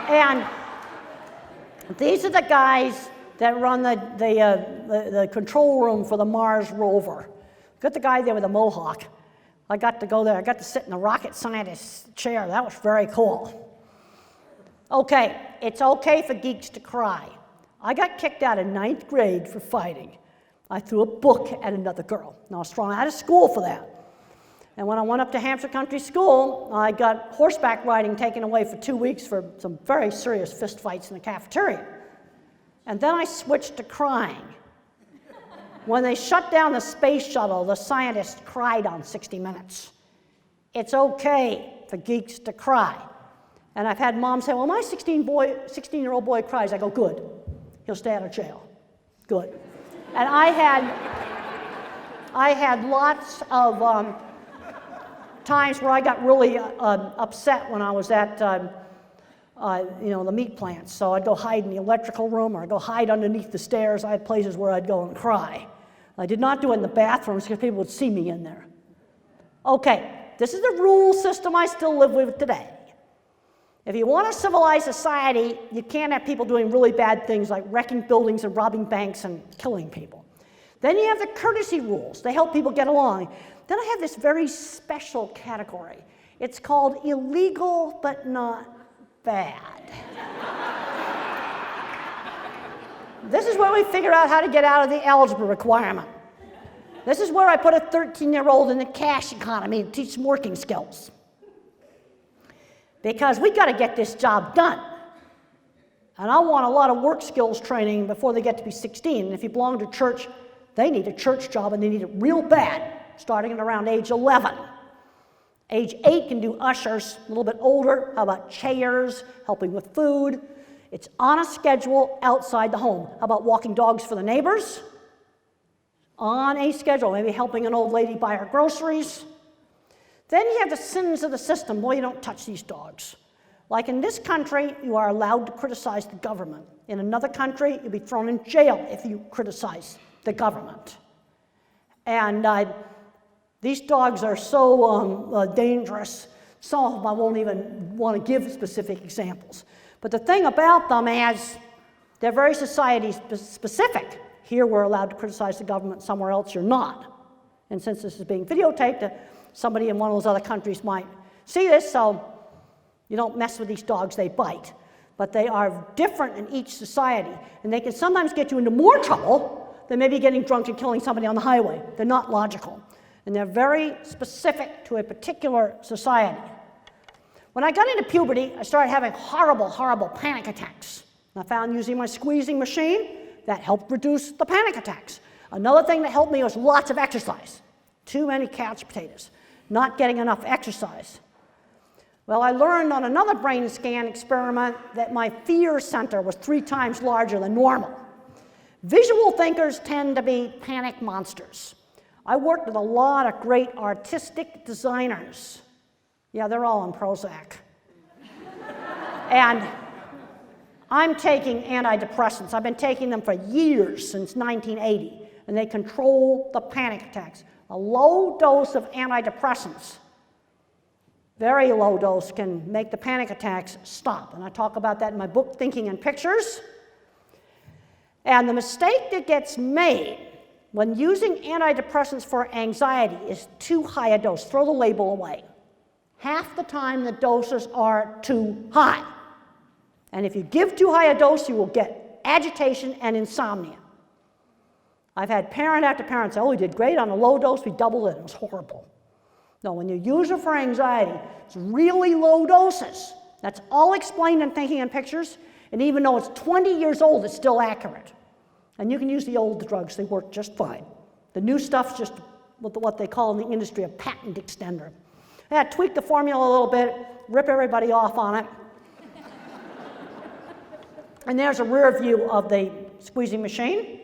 Speaker 2: And these are the guys that run the control room for the Mars rover. Got the guy there with a mohawk. I got to go there. I got to sit in the rocket scientist chair. That was very cool. Okay, it's okay for geeks to cry. I got kicked out of 9th grade for fighting. I threw a book at another girl. Now, I was thrown out of school for that. And when I went up to Hampshire Country School, I got horseback riding taken away for 2 weeks for some very serious fist fights in the cafeteria. And then I switched to crying. When they shut down the space shuttle, the scientists cried on 60 Minutes. It's okay for geeks to cry. And I've had moms say, well, my 16-year-old boy cries. I go, good. He'll stay out of jail. Good. And I had lots of times where I got really upset when I was at the meat plants. So I'd go hide in the electrical room, or I'd go hide underneath the stairs. I had places where I'd go and cry. I did not do it in the bathrooms because people would see me in there. Okay, this is the rule system I still live with today. If you want a civilized society, you can't have people doing really bad things like wrecking buildings and robbing banks and killing people. Then you have the courtesy rules. They help people get along. Then I have this very special category. It's called illegal but not bad. This is where we figure out how to get out of the algebra requirement. This is where I put a 13-year-old in the cash economy and teach some working skills. Because we got to get this job done. And I want a lot of work skills training before they get to be 16. And if you belong to church, they need a church job, and they need it real bad, starting at around age 11. Age 8 can do ushers, a little bit older. How about chairs, helping with food? It's on a schedule outside the home. How about walking dogs for the neighbors? On a schedule, maybe helping an old lady buy her groceries. Then you have the sins of the system. Boy, you don't touch these dogs. Like in this country, you are allowed to criticize the government. In another country, you'll be thrown in jail if you criticize the government. And these dogs are so dangerous, some of them I won't even want to give specific examples. But the thing about them is they're very society specific. Here we're allowed to criticize the government, somewhere else you're not. And since this is being videotaped, somebody in one of those other countries might see this, so you don't mess with these dogs, they bite. But they are different in each society, and they can sometimes get you into more trouble than maybe getting drunk and killing somebody on the highway. They're not logical, and they're very specific to a particular society. When I got into puberty, I started having horrible, horrible panic attacks. I found using my squeezing machine, that helped reduce the panic attacks. Another thing that helped me was lots of exercise. Too many couch potatoes, not getting enough exercise. Well, I learned on another brain scan experiment that my fear center was 3 times larger than normal. Visual thinkers tend to be panic monsters. I worked with a lot of great artistic designers. Yeah, they're all on Prozac. And I'm taking antidepressants. I've been taking them for years, since 1980, and they control the panic attacks. A low dose of antidepressants, very low dose, can make the panic attacks stop. And I talk about that in my book, Thinking in Pictures. And the mistake that gets made when using antidepressants for anxiety is too high a dose. Throw the label away. Half the time the doses are too high. And if you give too high a dose, you will get agitation and insomnia. I've had parent after parent say, oh, we did great on a low dose, we doubled it, it was horrible. No, when you use it for anxiety, it's really low doses. That's all explained in Thinking in Pictures, and even though it's 20 years old, it's still accurate. And you can use the old drugs, they work just fine. The new stuff's just what they call in the industry a patent extender. Yeah, tweak the formula a little bit, rip everybody off on it. And there's a rear view of the squeezing machine.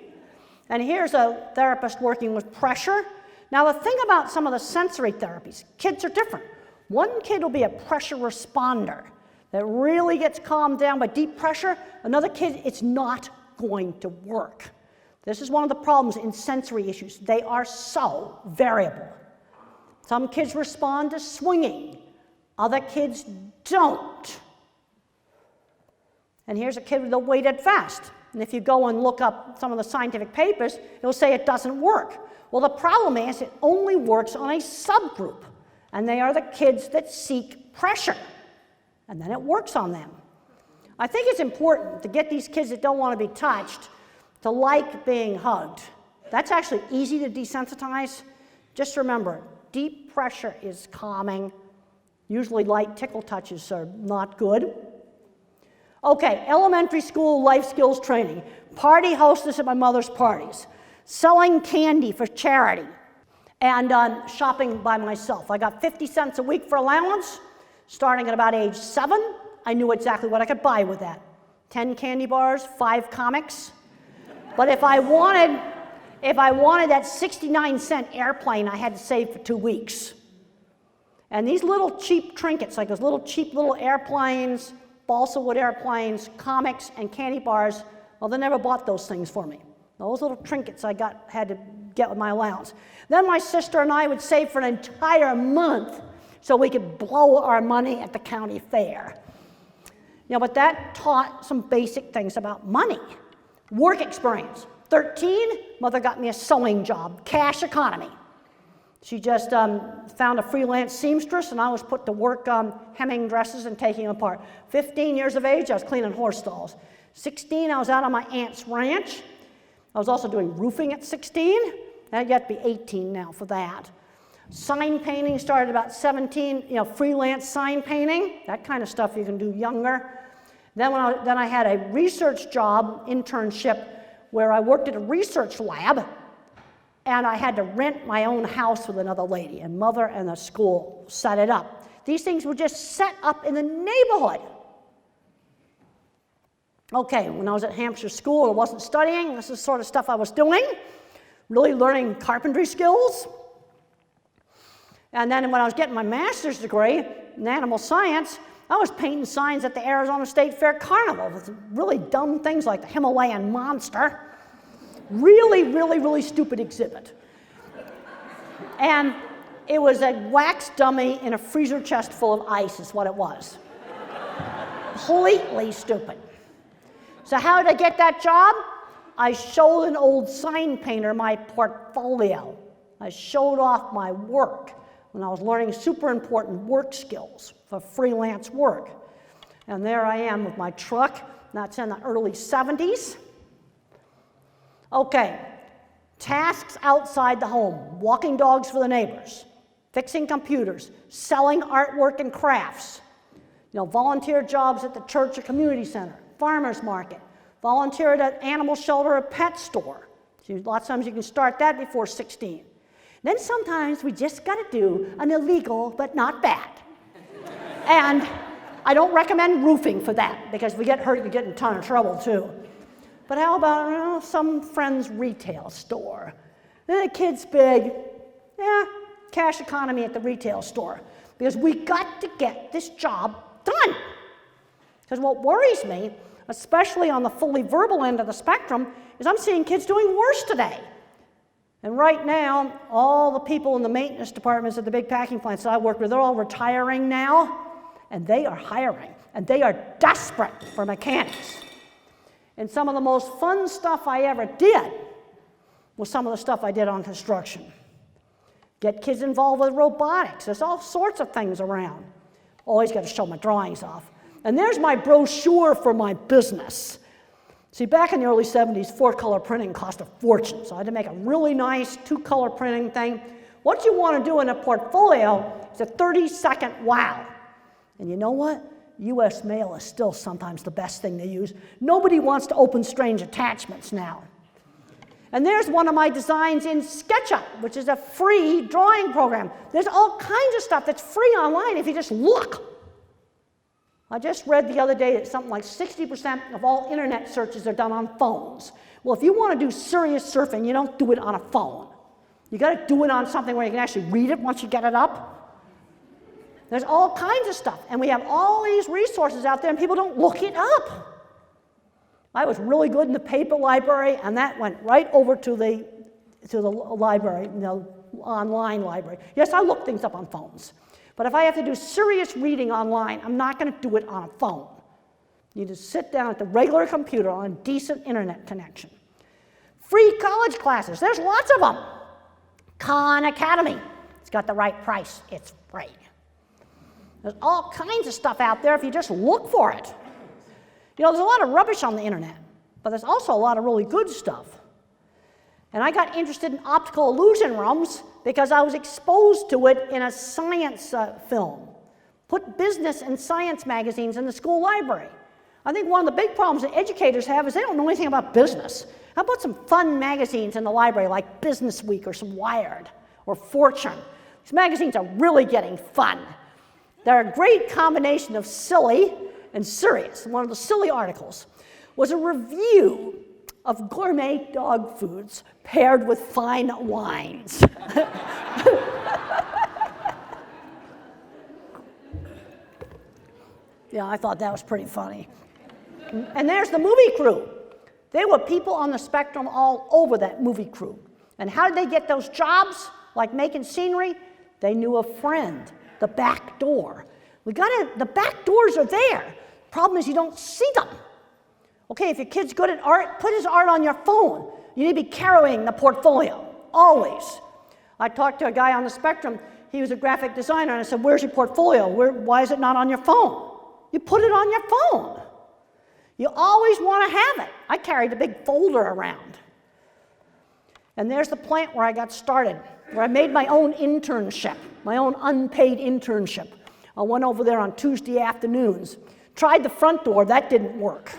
Speaker 2: And here's a therapist working with pressure. Now the thing about some of the sensory therapies, kids are different. One kid will be a pressure responder that really gets calmed down by deep pressure. Another kid, it's not going to work. This is one of the problems in sensory issues. They are so variable. Some kids respond to swinging. Other kids don't. And here's a kid with a weighted vest. And if you go and look up some of the scientific papers, it'll say it doesn't work. Well, the problem is it only works on a subgroup. And they are the kids that seek pressure. And then it works on them. I think it's important to get these kids that don't want to be touched to like being hugged. That's actually easy to desensitize. Just remember, deep pressure is calming. Usually light tickle touches are not good. Okay, elementary school life skills training. Party hostess at my mother's parties. Selling candy for charity. And shopping by myself. I got 50 cents a week for allowance. Starting at about age 7, I knew exactly what I could buy with that. 10 candy bars, 5 comics. But if I wanted that 69-cent airplane, I had to save for 2 weeks. And these little cheap trinkets, like those little cheap little airplanes, balsa wood airplanes, comics, and candy bars, well, they never bought those things for me. Those little trinkets I had to get with my allowance. Then my sister and I would save for an entire month so we could blow our money at the county fair. But that taught some basic things about money. Work experience. 13, mother got me a sewing job, cash economy. She just found a freelance seamstress, and I was put to work hemming dresses and taking them apart. 15 years of age, I was cleaning horse stalls. 16, I was out on my aunt's ranch. I was also doing roofing at 16. I'd got to be 18 now for that. Sign painting started about 17, freelance sign painting, that kind of stuff you can do younger. Then I had a research job, internship, where I worked at a research lab, and I had to rent my own house with another lady, and mother and the school set it up. These things were just set up in the neighborhood. Okay, when I was at Hampshire School, I wasn't studying. This is the sort of stuff I was doing, really learning carpentry skills. And then when I was getting my master's degree in animal science, I was painting signs at the Arizona State Fair Carnival with really dumb things like the Himalayan monster. Really, really, really stupid exhibit. And it was a wax dummy in a freezer chest full of ice is what it was. Completely stupid. So how did I get that job? I showed an old sign painter my portfolio. I showed off my work when I was learning super important work skills for freelance work. And there I am with my truck. That's in the early 70s. Okay, tasks outside the home, walking dogs for the neighbors, fixing computers, selling artwork and crafts, volunteer jobs at the church or community center, farmer's market, volunteer at an animal shelter or pet store. So lots of times you can start that before 16. Then sometimes we just got to do an illegal but not bad. And I don't recommend roofing for that, because if we get hurt, you get in a ton of trouble too. But how about some friend's retail store? Then the kid's big, cash economy at the retail store, because we got to get this job done. Because what worries me, especially on the fully verbal end of the spectrum, is I'm seeing kids doing worse today. And right now, all the people in the maintenance departments at the big packing plants that I work with, they're all retiring now, and they are hiring, and they are desperate for mechanics. And some of the most fun stuff I ever did was some of the stuff I did on construction. Get kids involved with robotics. There's all sorts of things around. Always got to show my drawings off. And there's my brochure for my business. See, back in the early 70s, 4-color printing cost a fortune, so I had to make a really nice 2-color printing thing. What you want to do in a portfolio is a 30-second wow. And you know what? US mail is still sometimes the best thing to use. Nobody wants to open strange attachments now. And there's one of my designs in SketchUp, which is a free drawing program. There's all kinds of stuff that's free online if you just look. I just read the other day that something like 60% of all internet searches are done on phones. Well, if you want to do serious surfing, you don't do it on a phone. You got to do it on something where you can actually read it once you get it up. There's all kinds of stuff, and we have all these resources out there, and people don't look it up. I was really good in the paper library, and that went right over to the library, online library. Yes, I look things up on phones, but if I have to do serious reading online, I'm not going to do it on a phone. You just sit down at the regular computer on a decent internet connection. Free college classes, there's lots of them. Khan Academy, it's got the right price, it's free. There's all kinds of stuff out there if you just look for it. There's a lot of rubbish on the internet, but there's also a lot of really good stuff. And I got interested in optical illusion rooms because I was exposed to it in a science film. Put business and science magazines in the school library. I think one of the big problems that educators have is they don't know anything about business. How about some fun magazines in the library like Business Week or some Wired or Fortune? These magazines are really getting fun. They're a great combination of silly and serious. One of the silly articles was a review of gourmet dog foods paired with fine wines. Yeah, I thought that was pretty funny. And there's the movie crew. There were people on the spectrum all over that movie crew. And how did they get those jobs, like making scenery? They knew a friend. The back door. The back doors are there. Problem is you don't see them. Okay, if your kid's good at art, put his art on your phone. You need to be carrying the portfolio, always. I talked to a guy on the spectrum. He was a graphic designer, and I said, where's your portfolio? Why is it not on your phone? You put it on your phone. You always want to have it. I carried a big folder around. And there's the plant where I got started, where I made my own internship, my own unpaid internship. I went over there on Tuesday afternoons. Tried the front door, that didn't work.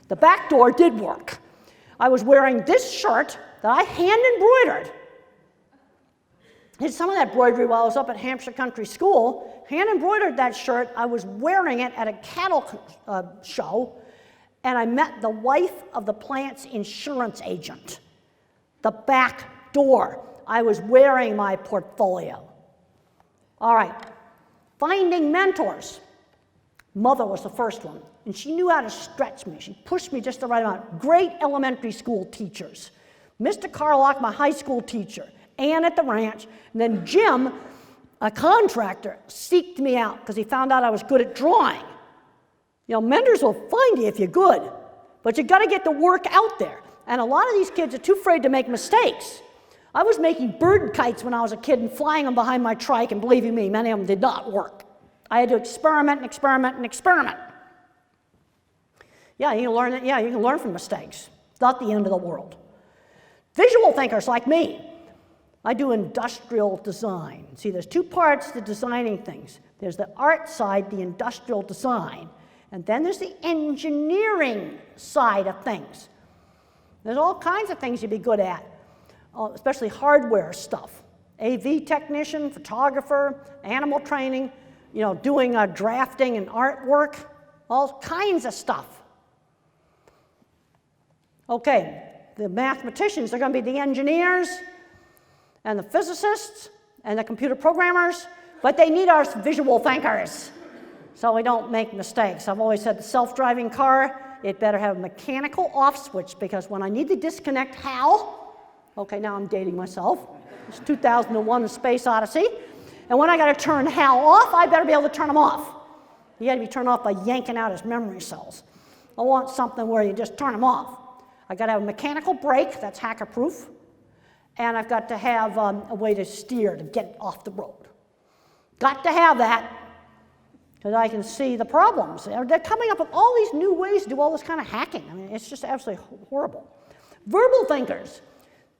Speaker 2: The back door did work. I was wearing this shirt that I hand embroidered. did some of that embroidery while I was up at Hampshire Country School, hand embroidered that shirt. I was wearing it at a cattle show, and I met the wife of the plant's insurance agent. The back door. I was wearing my portfolio. All right, finding mentors. Mother was the first one, and she knew how to stretch me. She pushed me just the right amount. Great elementary school teachers. Mr. Carlock, my high school teacher. Ann at the ranch, and then Jim, a contractor, seeked me out because he found out I was good at drawing. You know, mentors will find you if you're good, but you got to get the work out there. And a lot of these kids are too afraid to make mistakes. I was making bird kites when I was a kid and flying them behind my trike, and believe you me, many of them did not work. I had to experiment and experiment and experiment. Yeah, you can learn from mistakes. It's not the end of the world. Visual thinkers like me. I do industrial design. See, there's two parts to designing things. There's the art side, the industrial design, and then there's the engineering side of things. There's all kinds of things you'd be good at, especially hardware stuff. AV technician, photographer, animal training, you know, doing drafting and artwork, all kinds of stuff. Okay, the mathematicians are going to be the engineers, and the physicists, and the computer programmers, but they need our visual thinkers so we don't make mistakes. I've always said the self-driving car, it better have a mechanical off switch, because when I need to disconnect Hal, okay, now I'm dating myself, it's 2001, The Space Odyssey, and when I got to turn Hal off, I better be able to turn him off. He had to be turned off by yanking out his memory cells. I want something where you just turn him off. I got to have a mechanical brake, that's hacker-proof, and I've got to have a way to steer to get off the road. Got to have that, because I can see the problems. They're coming up with all these new ways to do all this kind of hacking. I mean, it's just absolutely horrible. Verbal thinkers.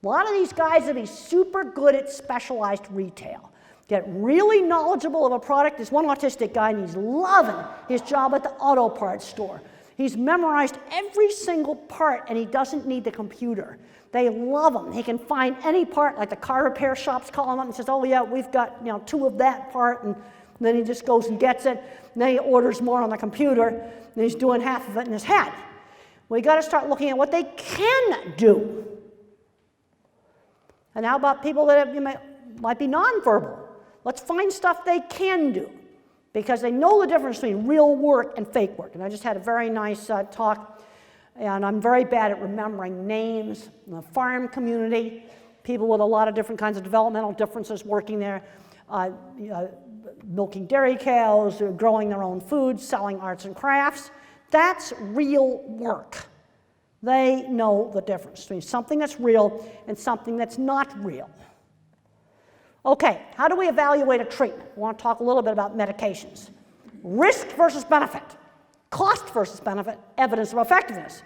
Speaker 2: A lot of these guys will be super good at specialized retail. Get really knowledgeable of a product. There's one autistic guy, and he's loving his job at the auto parts store. He's memorized every single part, and he doesn't need the computer. They love him. He can find any part, like the car repair shops call him up and says, oh yeah, we've got 2 of that part, and then he just goes and gets it, and then he orders more on the computer, and he's doing half of it in his head. We got to start looking at what they can do. And how about people that might be nonverbal? Let's find stuff they can do, because they know the difference between real work and fake work. And I just had a very nice talk, and I'm very bad at remembering names in the farm community, people with a lot of different kinds of developmental differences working there, milking dairy cows, growing their own food, selling arts and crafts. That's real work. They know the difference between something that's real and something that's not real. Okay, how do we evaluate a treatment? We want to talk a little bit about medications. Risk versus benefit, cost versus benefit, evidence of effectiveness.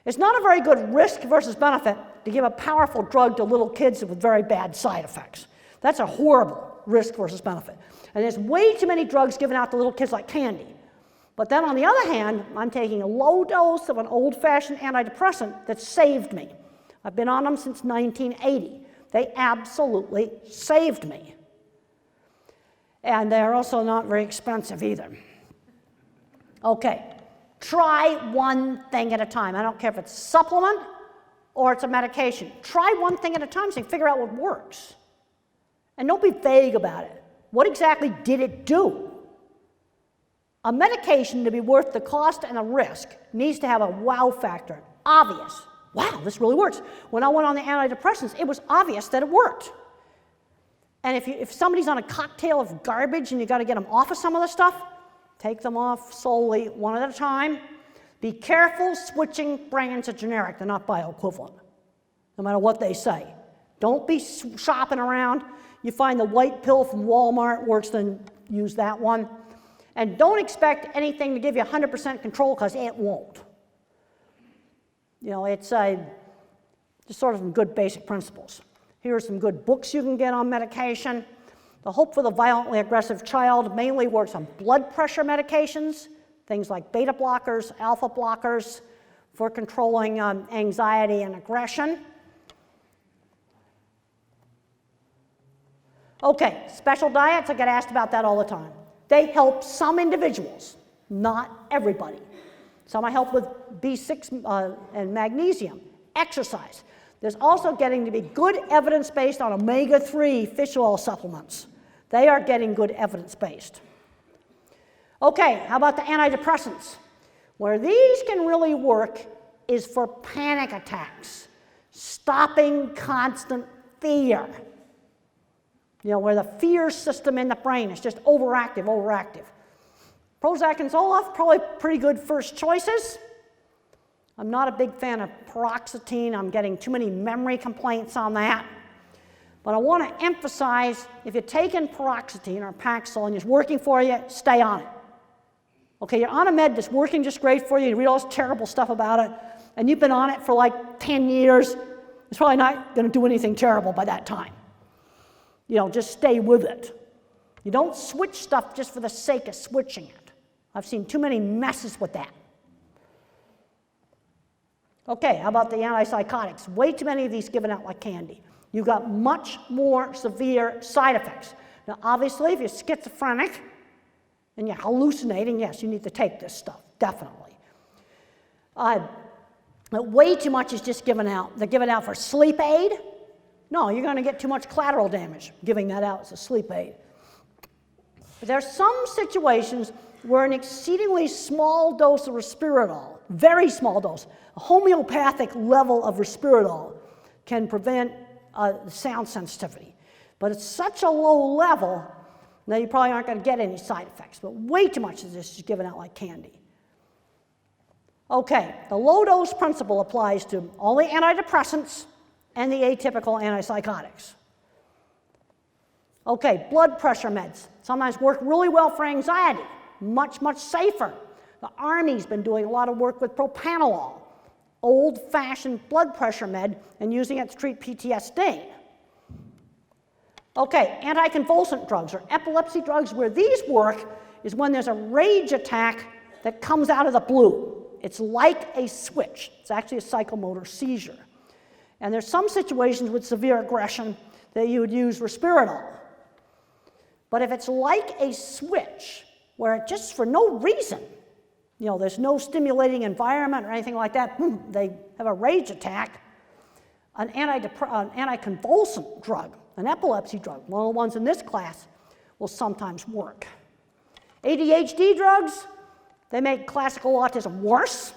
Speaker 2: It's not a very good risk versus benefit to give a powerful drug to little kids with very bad side effects. That's a horrible risk versus benefit. And there's way too many drugs given out to little kids like candy. But then on the other hand, I'm taking a low dose of an old-fashioned antidepressant that saved me. I've been on them since 1980. They absolutely saved me. And they're also not very expensive either. Okay, try one thing at a time. I don't care if it's a supplement or it's a medication. Try one thing at a time so you can figure out what works. And don't be vague about it. What exactly did it do? A medication, to be worth the cost and the risk, needs to have a wow factor. Obvious. Wow, this really works. When I went on the antidepressants, it was obvious that it worked. And if somebody's on a cocktail of garbage and you got to get them off of some of the stuff, take them off slowly, one at a time. Be careful switching brands of generic. They're not bioequivalent, no matter what they say. Don't be shopping around. You find the white pill from Walmart works, then use that one. And don't expect anything to give you 100% control, because it won't. It's just sort of some good basic principles. Here are some good books you can get on medication. The Hope for the Violently Aggressive Child mainly works on blood pressure medications, things like beta blockers, alpha blockers, for controlling anxiety and aggression. Okay, special diets, I get asked about that all the time. They help some individuals, not everybody. Some I help with B6 and magnesium, exercise. There's also getting to be good evidence-based on omega-3 fish oil supplements. They are getting good evidence-based. Okay, how about the antidepressants? Where these can really work is for panic attacks, stopping constant fear. You know, where the fear system in the brain is just overactive. Prozac and Zoloft, probably pretty good first choices. I'm not a big fan of paroxetine. I'm getting too many memory complaints on that. But I want to emphasize, if you're taking paroxetine or Paxil and it's working for you, stay on it. Okay, you're on a med that's working just great for you, you read all this terrible stuff about it, and you've been on it for like 10 years, it's probably not going to do anything terrible by that time. You know, just stay with it. You don't switch stuff just for the sake of switching it. I've seen too many messes with that. Okay, how about the antipsychotics? Way too many of these given out like candy. You've got much more severe side effects. Now, obviously, if you're schizophrenic and you're hallucinating, yes, you need to take this stuff, definitely. Way too much is just given out. They're given out for sleep aid. No, you're going to get too much collateral damage giving that out as a sleep aid. But there are some situations where an exceedingly small dose of risperidol, very small dose, a homeopathic level of risperidol can prevent sound sensitivity. But it's such a low level that you probably aren't going to get any side effects. But way too much of this is given out like candy. Okay, the low dose principle applies to all the antidepressants and the atypical antipsychotics. Okay, blood pressure meds sometimes work really well for anxiety, much, much safer. The Army's been doing a lot of work with propranolol, old-fashioned blood pressure med, and using it to treat PTSD. Okay, anticonvulsant drugs or epilepsy drugs, where these work is when there's a rage attack that comes out of the blue. It's like a switch. It's actually a psychomotor seizure. And there's some situations with severe aggression that you would use risperidol. But if it's like a switch, where it just for no reason, you know, there's no stimulating environment or anything like that, boom, they have a rage attack, an anticonvulsant drug, an epilepsy drug, one of the ones in this class, will sometimes work. ADHD drugs, they make classical autism worse.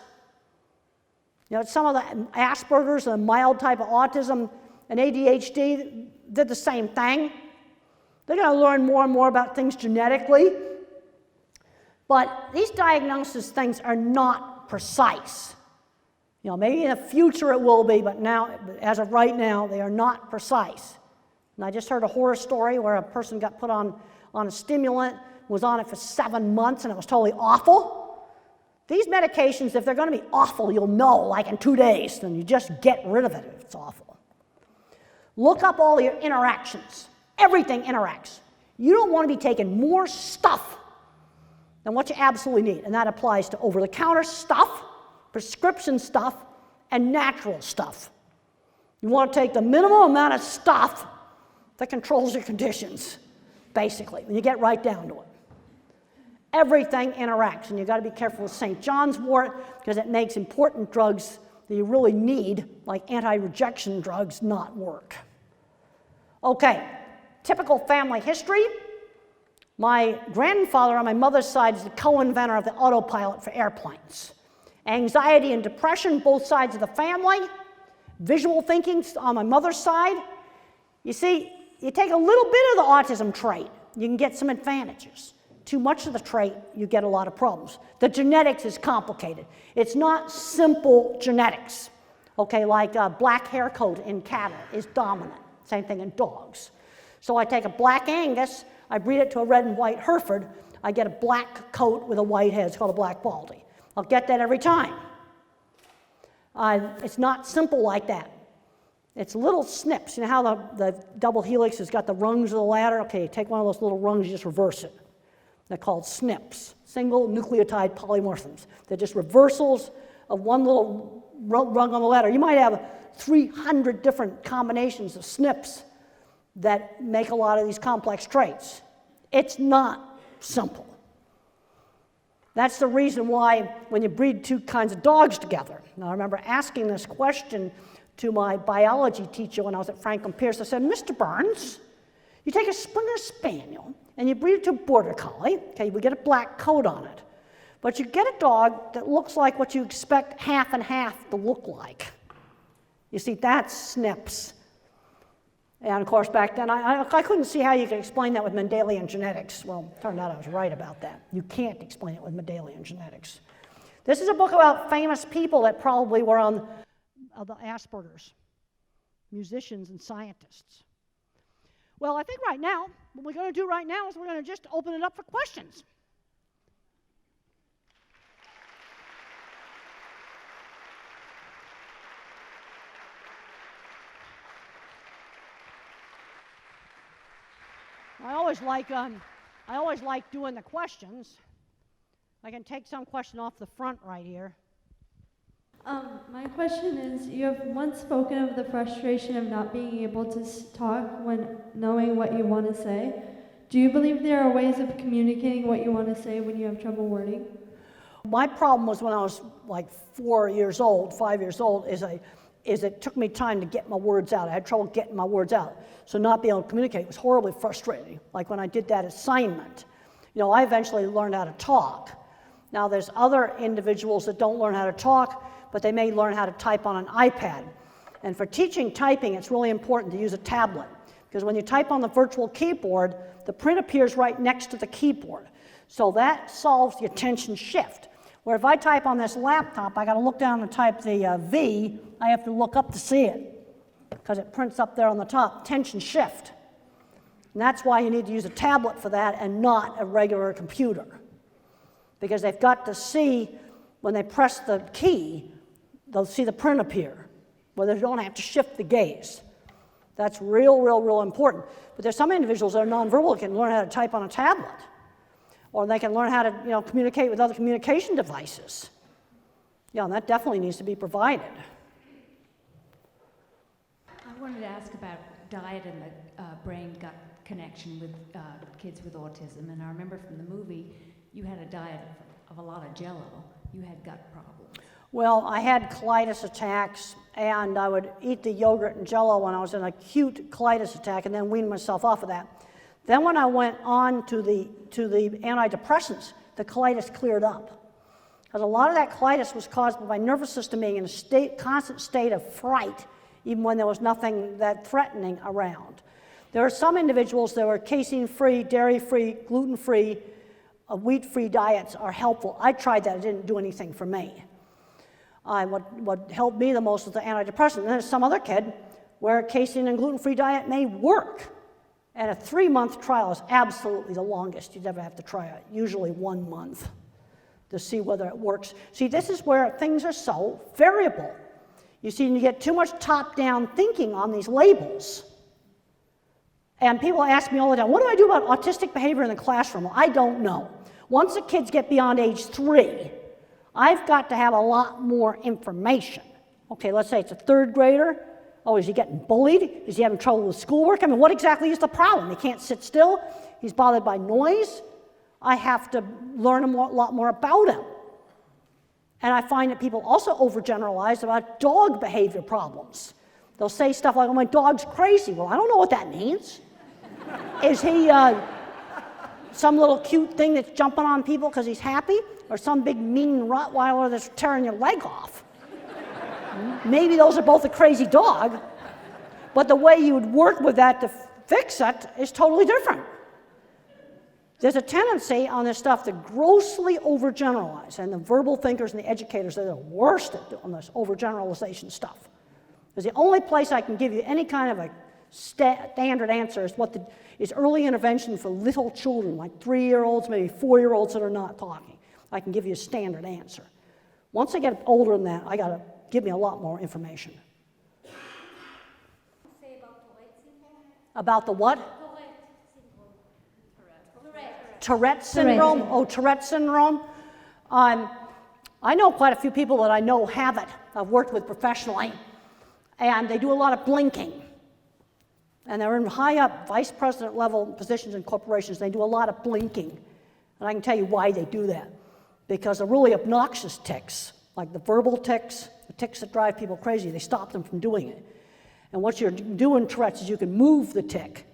Speaker 2: You know, some of the Asperger's, the mild type of autism, and ADHD did the same thing. They're going to learn more and more about things genetically. But these diagnosis things are not precise. You know, maybe in the future it will be, but now, as of right now, they are not precise. And I just heard a horror story where a person got put on a stimulant, was on it for 7 months, and it was totally awful. These medications, if they're going to be awful, you'll know, like in 2 days, then you just get rid of it if it's awful. Look up all your interactions. Everything interacts. You don't want to be taking more stuff than what you absolutely need, and that applies to over-the-counter stuff, prescription stuff, and natural stuff. You want to take the minimum amount of stuff that controls your conditions, basically, when you get right down to it. Everything interacts, and you've got to be careful with St. John's wort because it makes important drugs that you really need, like anti-rejection drugs, not work. Okay, typical family history. My grandfather on my mother's side is the co-inventor of the autopilot for airplanes. Anxiety and depression, both sides of the family. Visual thinking on my mother's side. You see, you take a little bit of the autism trait, you can get some advantages. Too much of the trait, you get a lot of problems. The genetics is complicated. It's not simple genetics. Okay, like black hair coat in cattle is dominant. Same thing in dogs. So I take a black Angus, I breed it to a red and white Hereford, I get a black coat with a white head. It's called a black baldy. I'll get that every time. It's not simple like that. It's little snips. You know how the double helix has got the rungs of the ladder? Okay, take one of those little rungs, you just reverse it. They're called SNPs, single nucleotide polymorphisms. They're just reversals of one little rung on the ladder. You might have 300 different combinations of SNPs that make a lot of these complex traits. It's not simple. That's the reason why when you breed two kinds of dogs together. Now, I remember asking this question to my biology teacher when I was at Franklin Pierce. I said, Mr. Burns, you take a Springer Spaniel and you breed it to a Border Collie. Okay, we get a black coat on it. But you get a dog that looks like what you expect half and half to look like. You see, that's SNPs. And of course, back then, I couldn't see how you could explain that with Mendelian genetics. Well, it turned out I was right about that. You can't explain it with Mendelian genetics. This is a book about famous people that probably were on the Asperger's, musicians and scientists. Well, I think right now, what we're going to do right now is we're going to just open it up for questions. I always like doing the questions. I can take some question off the front right here.
Speaker 3: My question is, you have once spoken of the frustration of not being able to talk when knowing what you want to say. Do you believe there are ways of communicating what you want to say when you have trouble wording?
Speaker 2: My problem was when I was like 5 years old, is it took me time to get my words out. I had trouble getting my words out. So not being able to communicate was horribly frustrating. Like when I did that assignment, I eventually learned how to talk. Now there's other individuals that don't learn how to talk, but they may learn how to type on an iPad. And for teaching typing, it's really important to use a tablet, because when you type on the virtual keyboard, the print appears right next to the keyboard. So that solves the attention shift. Where if I type on this laptop, I got to look down and type the V, I have to look up to see it, because it prints up there on the top, attention shift. And that's why you need to use a tablet for that and not a regular computer. Because they've got to see, when they press the key, they'll see the print appear, where they don't have to shift the gaze. That's real important. But there's some individuals that are nonverbal that can learn how to type on a tablet. Or they can learn how to communicate with other communication devices. And that definitely needs to be provided.
Speaker 4: I wanted to ask about diet and the brain-gut connection with kids with autism. And I remember from the movie, you had a diet of a lot of Jell-O. You had gut problems.
Speaker 2: Well, I had colitis attacks, and I would eat the yogurt and Jell-O when I was in an acute colitis attack, and then wean myself off of that. Then when I went on to the antidepressants, the colitis cleared up. Because a lot of that colitis was caused by my nervous system being in a constant state of fright, even when there was nothing that threatening around. There are some individuals that were casein-free, dairy-free, gluten-free, wheat-free diets are helpful. I tried that, it didn't do anything for me. What helped me the most was the antidepressant. And there's some other kid where a casein and gluten-free diet may work. And a 3-month trial is absolutely the longest you'd ever have to try it, usually 1 month, to see whether it works. See, this is where things are so variable. You see, you get too much top-down thinking on these labels. And people ask me all the time, what do I do about autistic behavior in the classroom? Well, I don't know. Once the kids get beyond age 3, I've got to have a lot more information. Okay, let's say it's a 3rd grader. Oh, is he getting bullied? Is he having trouble with schoolwork? I mean, what exactly is the problem? He can't sit still. He's bothered by noise. I have to learn a lot more about him. And I find that people also overgeneralize about dog behavior problems. They'll say stuff like, oh, my dog's crazy. Well, I don't know what that means. Is he some little cute thing that's jumping on people because he's happy? Or some big mean Rottweiler that's tearing your leg off? Maybe those are both a crazy dog, but the way you would work with that to fix it is totally different. There's a tendency on this stuff to grossly overgeneralize, and the verbal thinkers and the educators are the worst at doing this overgeneralization stuff. Because the only place I can give you any kind of a standard answer is early intervention for little children, like 3-year-olds, maybe 4-year-olds that are not talking. I can give you a standard answer. Once I get older than that, I got to give me a lot more information.
Speaker 5: Say about Tourette syndrome?
Speaker 2: About the what?
Speaker 5: Tourette syndrome.
Speaker 2: Tourette syndrome? Oh, Tourette syndrome. I know quite a few people that I know have it. I've worked with professionally, and they do a lot of blinking. And they're in high up vice president level positions in corporations. They do a lot of blinking. And I can tell you why they do that. Because the really obnoxious tics, like the verbal tics, the tics that drive people crazy, they stop them from doing it. And what you're doing, Tourette's, is you can move the tic.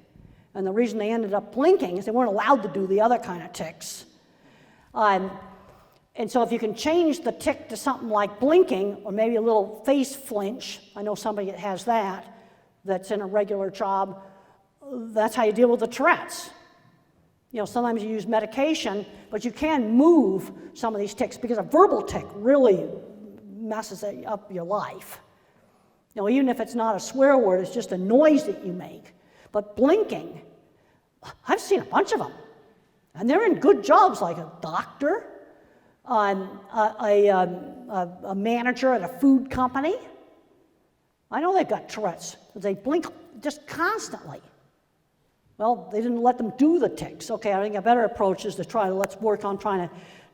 Speaker 2: And the reason they ended up blinking is they weren't allowed to do the other kind of tics. And so if you can change the tic to something like blinking, or maybe a little face flinch, I know somebody that has that, that's in a regular job, that's how you deal with the Tourette's. You know, sometimes you use medication, but you can move some of these tics, because a verbal tic really messes up your life. You know, even if it's not a swear word, it's just a noise that you make. But blinking, I've seen a bunch of them. And they're in good jobs, like a doctor, a manager at a food company. I know they've got Tourette's. They blink just constantly. Well, they didn't let them do the tics. Okay, I think a better approach is to let's work on trying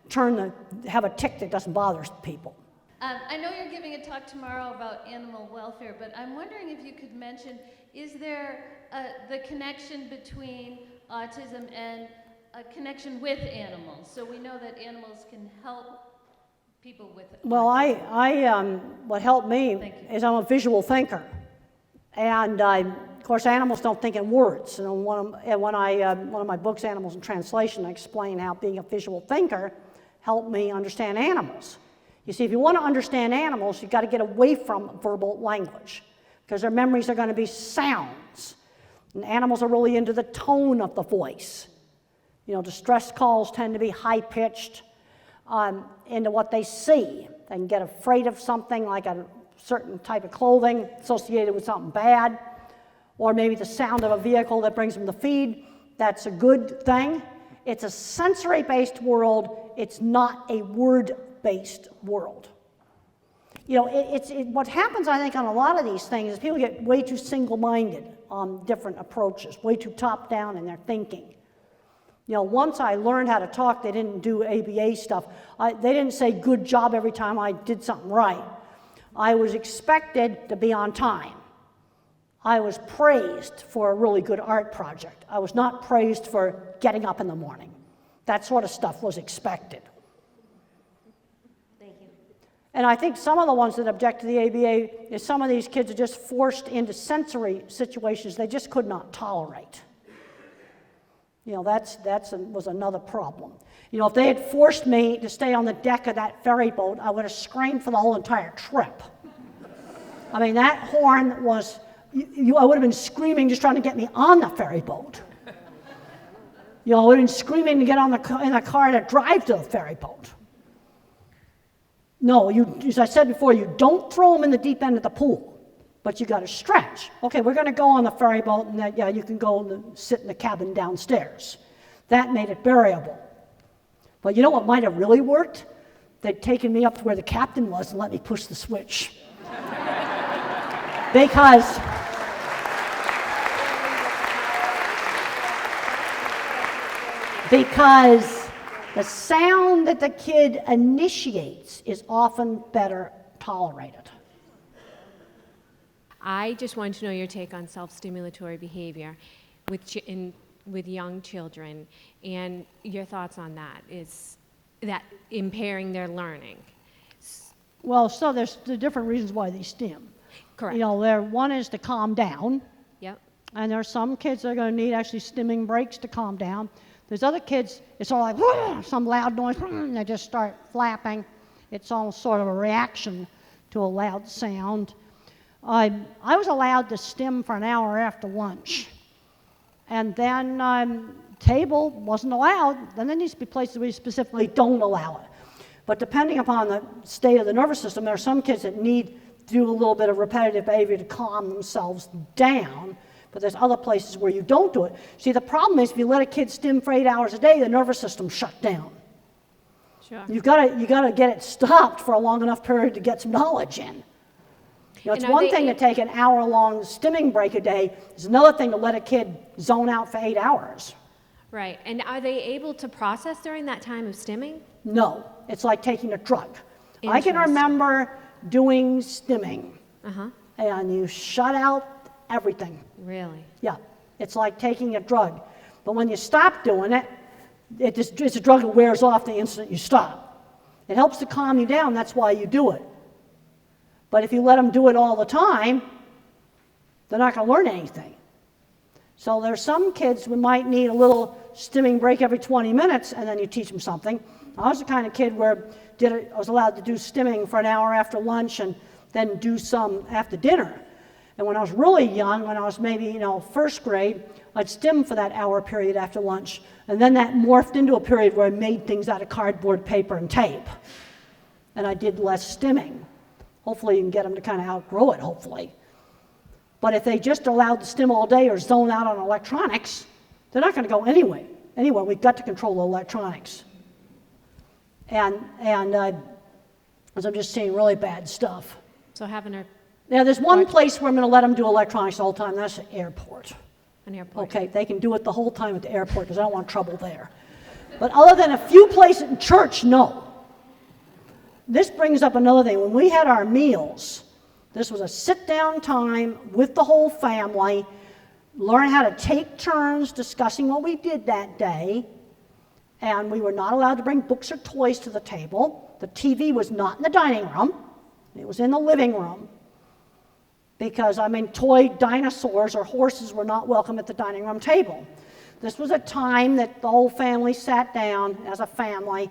Speaker 2: to have a tic that doesn't bother people.
Speaker 6: I know you're giving a talk tomorrow about animal welfare, but I'm wondering if you could mention, is there the connection between autism and a connection with animals? So we know that animals can help people with autism.
Speaker 2: Well, what helped me is I'm a visual thinker. And of course, animals don't think in words. And one of my books, Animals in Translation, I explain how being a visual thinker helped me understand animals. You see, if you want to understand animals, you've got to get away from verbal language, because their memories are going to be sounds. And animals are really into the tone of the voice. You know, distress calls tend to be high-pitched into what they see. They can get afraid of something like a certain type of clothing associated with something bad, or maybe the sound of a vehicle that brings them the feed. That's a good thing. It's a sensory-based world. It's not a word-based world. You know, what happens, I think, on a lot of these things is people get way too single-minded on different approaches, way too top-down in their thinking. You know, once I learned how to talk, they didn't do ABA stuff. They didn't say good job every time I did something right. I was expected to be on time. I was praised for a really good art project. I was not praised for getting up in the morning. That sort of stuff was expected.
Speaker 6: Thank you.
Speaker 2: And I think some of the ones that object to the ABA is some of these kids are just forced into sensory situations they just could not tolerate. You know, that was another problem. You know, if they had forced me to stay on the deck of that ferry boat, I would have screamed for the whole entire trip. I mean, that horn was, I would have been screaming just trying to get me on the ferry boat. You know, I would have been screaming to get in the car to drive to the ferry boat. No, as I said before, you don't throw them in the deep end of the pool, but you got to stretch. Okay, we're going to go on the ferry boat, and you can go and sit in the cabin downstairs. That made it bearable. But you know what might have really worked? They'd taken me up to where the captain was and let me push the switch. Because the sound that the kid initiates is often better tolerated.
Speaker 1: I just wanted to know your take on self-stimulatory behavior with young children, and your thoughts on that. Is that impairing their learning?
Speaker 2: Well, so there's the different reasons why they stim.
Speaker 1: Correct.
Speaker 2: You know, one is to calm down.
Speaker 1: Yep.
Speaker 2: And there are some kids that are going to need actually stimming breaks to calm down. There's other kids, it's all like some loud noise, and they just start flapping. It's all sort of a reaction to a loud sound. I was allowed to stim for an hour after lunch. And then table wasn't allowed. Then there needs to be places where you specifically don't allow it. But depending upon the state of the nervous system, there are some kids that need to do a little bit of repetitive behavior to calm themselves down. But there's other places where you don't do it. See, the problem is if you let a kid stim for 8 hours a day, the nervous system's shut down.
Speaker 1: Sure.
Speaker 2: You got to get it stopped for a long enough period to get some knowledge in. You know, it's one thing to take an hour-long stimming break a day. It's another thing to let a kid zone out for 8 hours.
Speaker 1: Right. And are they able to process during that time of stimming?
Speaker 2: No. It's like taking a drug. I can remember doing stimming.
Speaker 1: Uh-huh.
Speaker 2: And you shut out everything.
Speaker 1: Really?
Speaker 2: Yeah, it's like taking a drug. But when you stop doing it, it's a drug that wears off the instant you stop. It helps to calm you down, that's why you do it. But if you let them do it all the time, they're not going to learn anything. So there's some kids who might need a little stimming break every 20 minutes, and then you teach them something. I was the kind of kid where I was allowed to do stimming for an hour after lunch and then do some after dinner. And when I was really young, when I was maybe, first grade, I'd stim for that hour period after lunch. And then that morphed into a period where I made things out of cardboard, paper, and tape. And I did less stimming. Hopefully you can get them to kind of outgrow it, hopefully. But if they just allowed to stim all day or zone out on electronics, they're not going to go anywhere. Anyway, we've got to control the electronics. And as I'm just seeing really bad stuff.
Speaker 1: So having her
Speaker 2: Now, there's one place where I'm going to let them do electronics all the time. That's the airport.
Speaker 1: an airport.
Speaker 2: Okay, they can do it the whole time at the airport because I don't want trouble there. But other than a few places in church, no. This brings up another thing. When we had our meals, this was a sit-down time with the whole family, learn how to take turns discussing what we did that day, and we were not allowed to bring books or toys to the table. The TV was not in the dining room. It was in the living room. Because, toy dinosaurs or horses were not welcome at the dining room table. This was a time that the whole family sat down as a family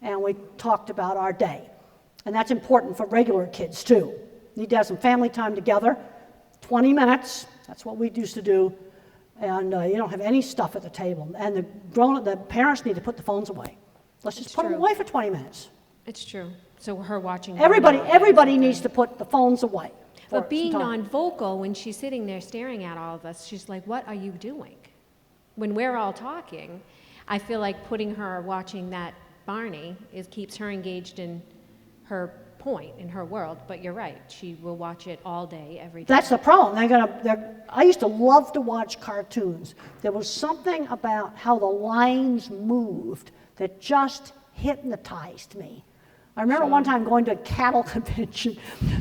Speaker 2: and we talked about our day. And that's important for regular kids too. You need to have some family time together, 20 minutes, that's what we used to do, and you don't have any stuff at the table. And the parents need to put the phones away. Let's just put them away for 20 minutes.
Speaker 1: It's true. So her watching.
Speaker 2: Everybody needs to put the phones away.
Speaker 1: But being non-vocal, when she's sitting there staring at all of us, she's like, what are you doing? When we're all talking, I feel like putting her watching that Barney keeps her engaged in her point, in her world. But you're right, she will watch it all day, every day.
Speaker 2: That's the problem. I used to love to watch cartoons. There was something about how the lines moved that just hypnotized me. I remember one time going to a cattle convention.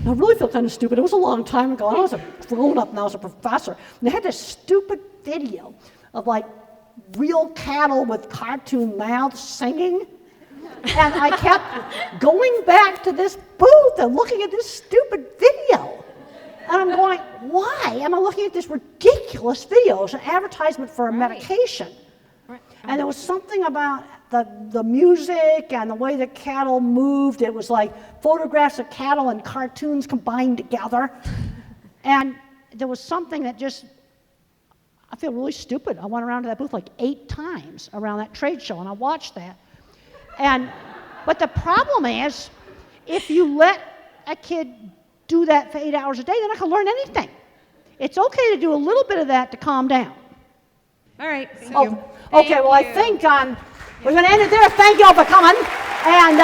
Speaker 2: I really feel kind of stupid. It was a long time ago. I was a grown-up and I was a professor. And they had this stupid video of real cattle with cartoon mouths singing. And I kept going back to this booth and looking at this stupid video. And I'm going, why am I looking at this ridiculous video? It's an advertisement for a medication.
Speaker 1: Right.
Speaker 2: And there was something about the music and the way the cattle moved. It was like photographs of cattle and cartoons combined together. And there was something that I feel really stupid. I went around to that booth 8 times around that trade show, and I watched that. But the problem is, if you let a kid do that for 8 hours a day, they're not going to learn anything. It's okay to do a little bit of that to calm down.
Speaker 7: All right.
Speaker 2: Okay, well, I think we're going to end it there. Thank you all for coming. And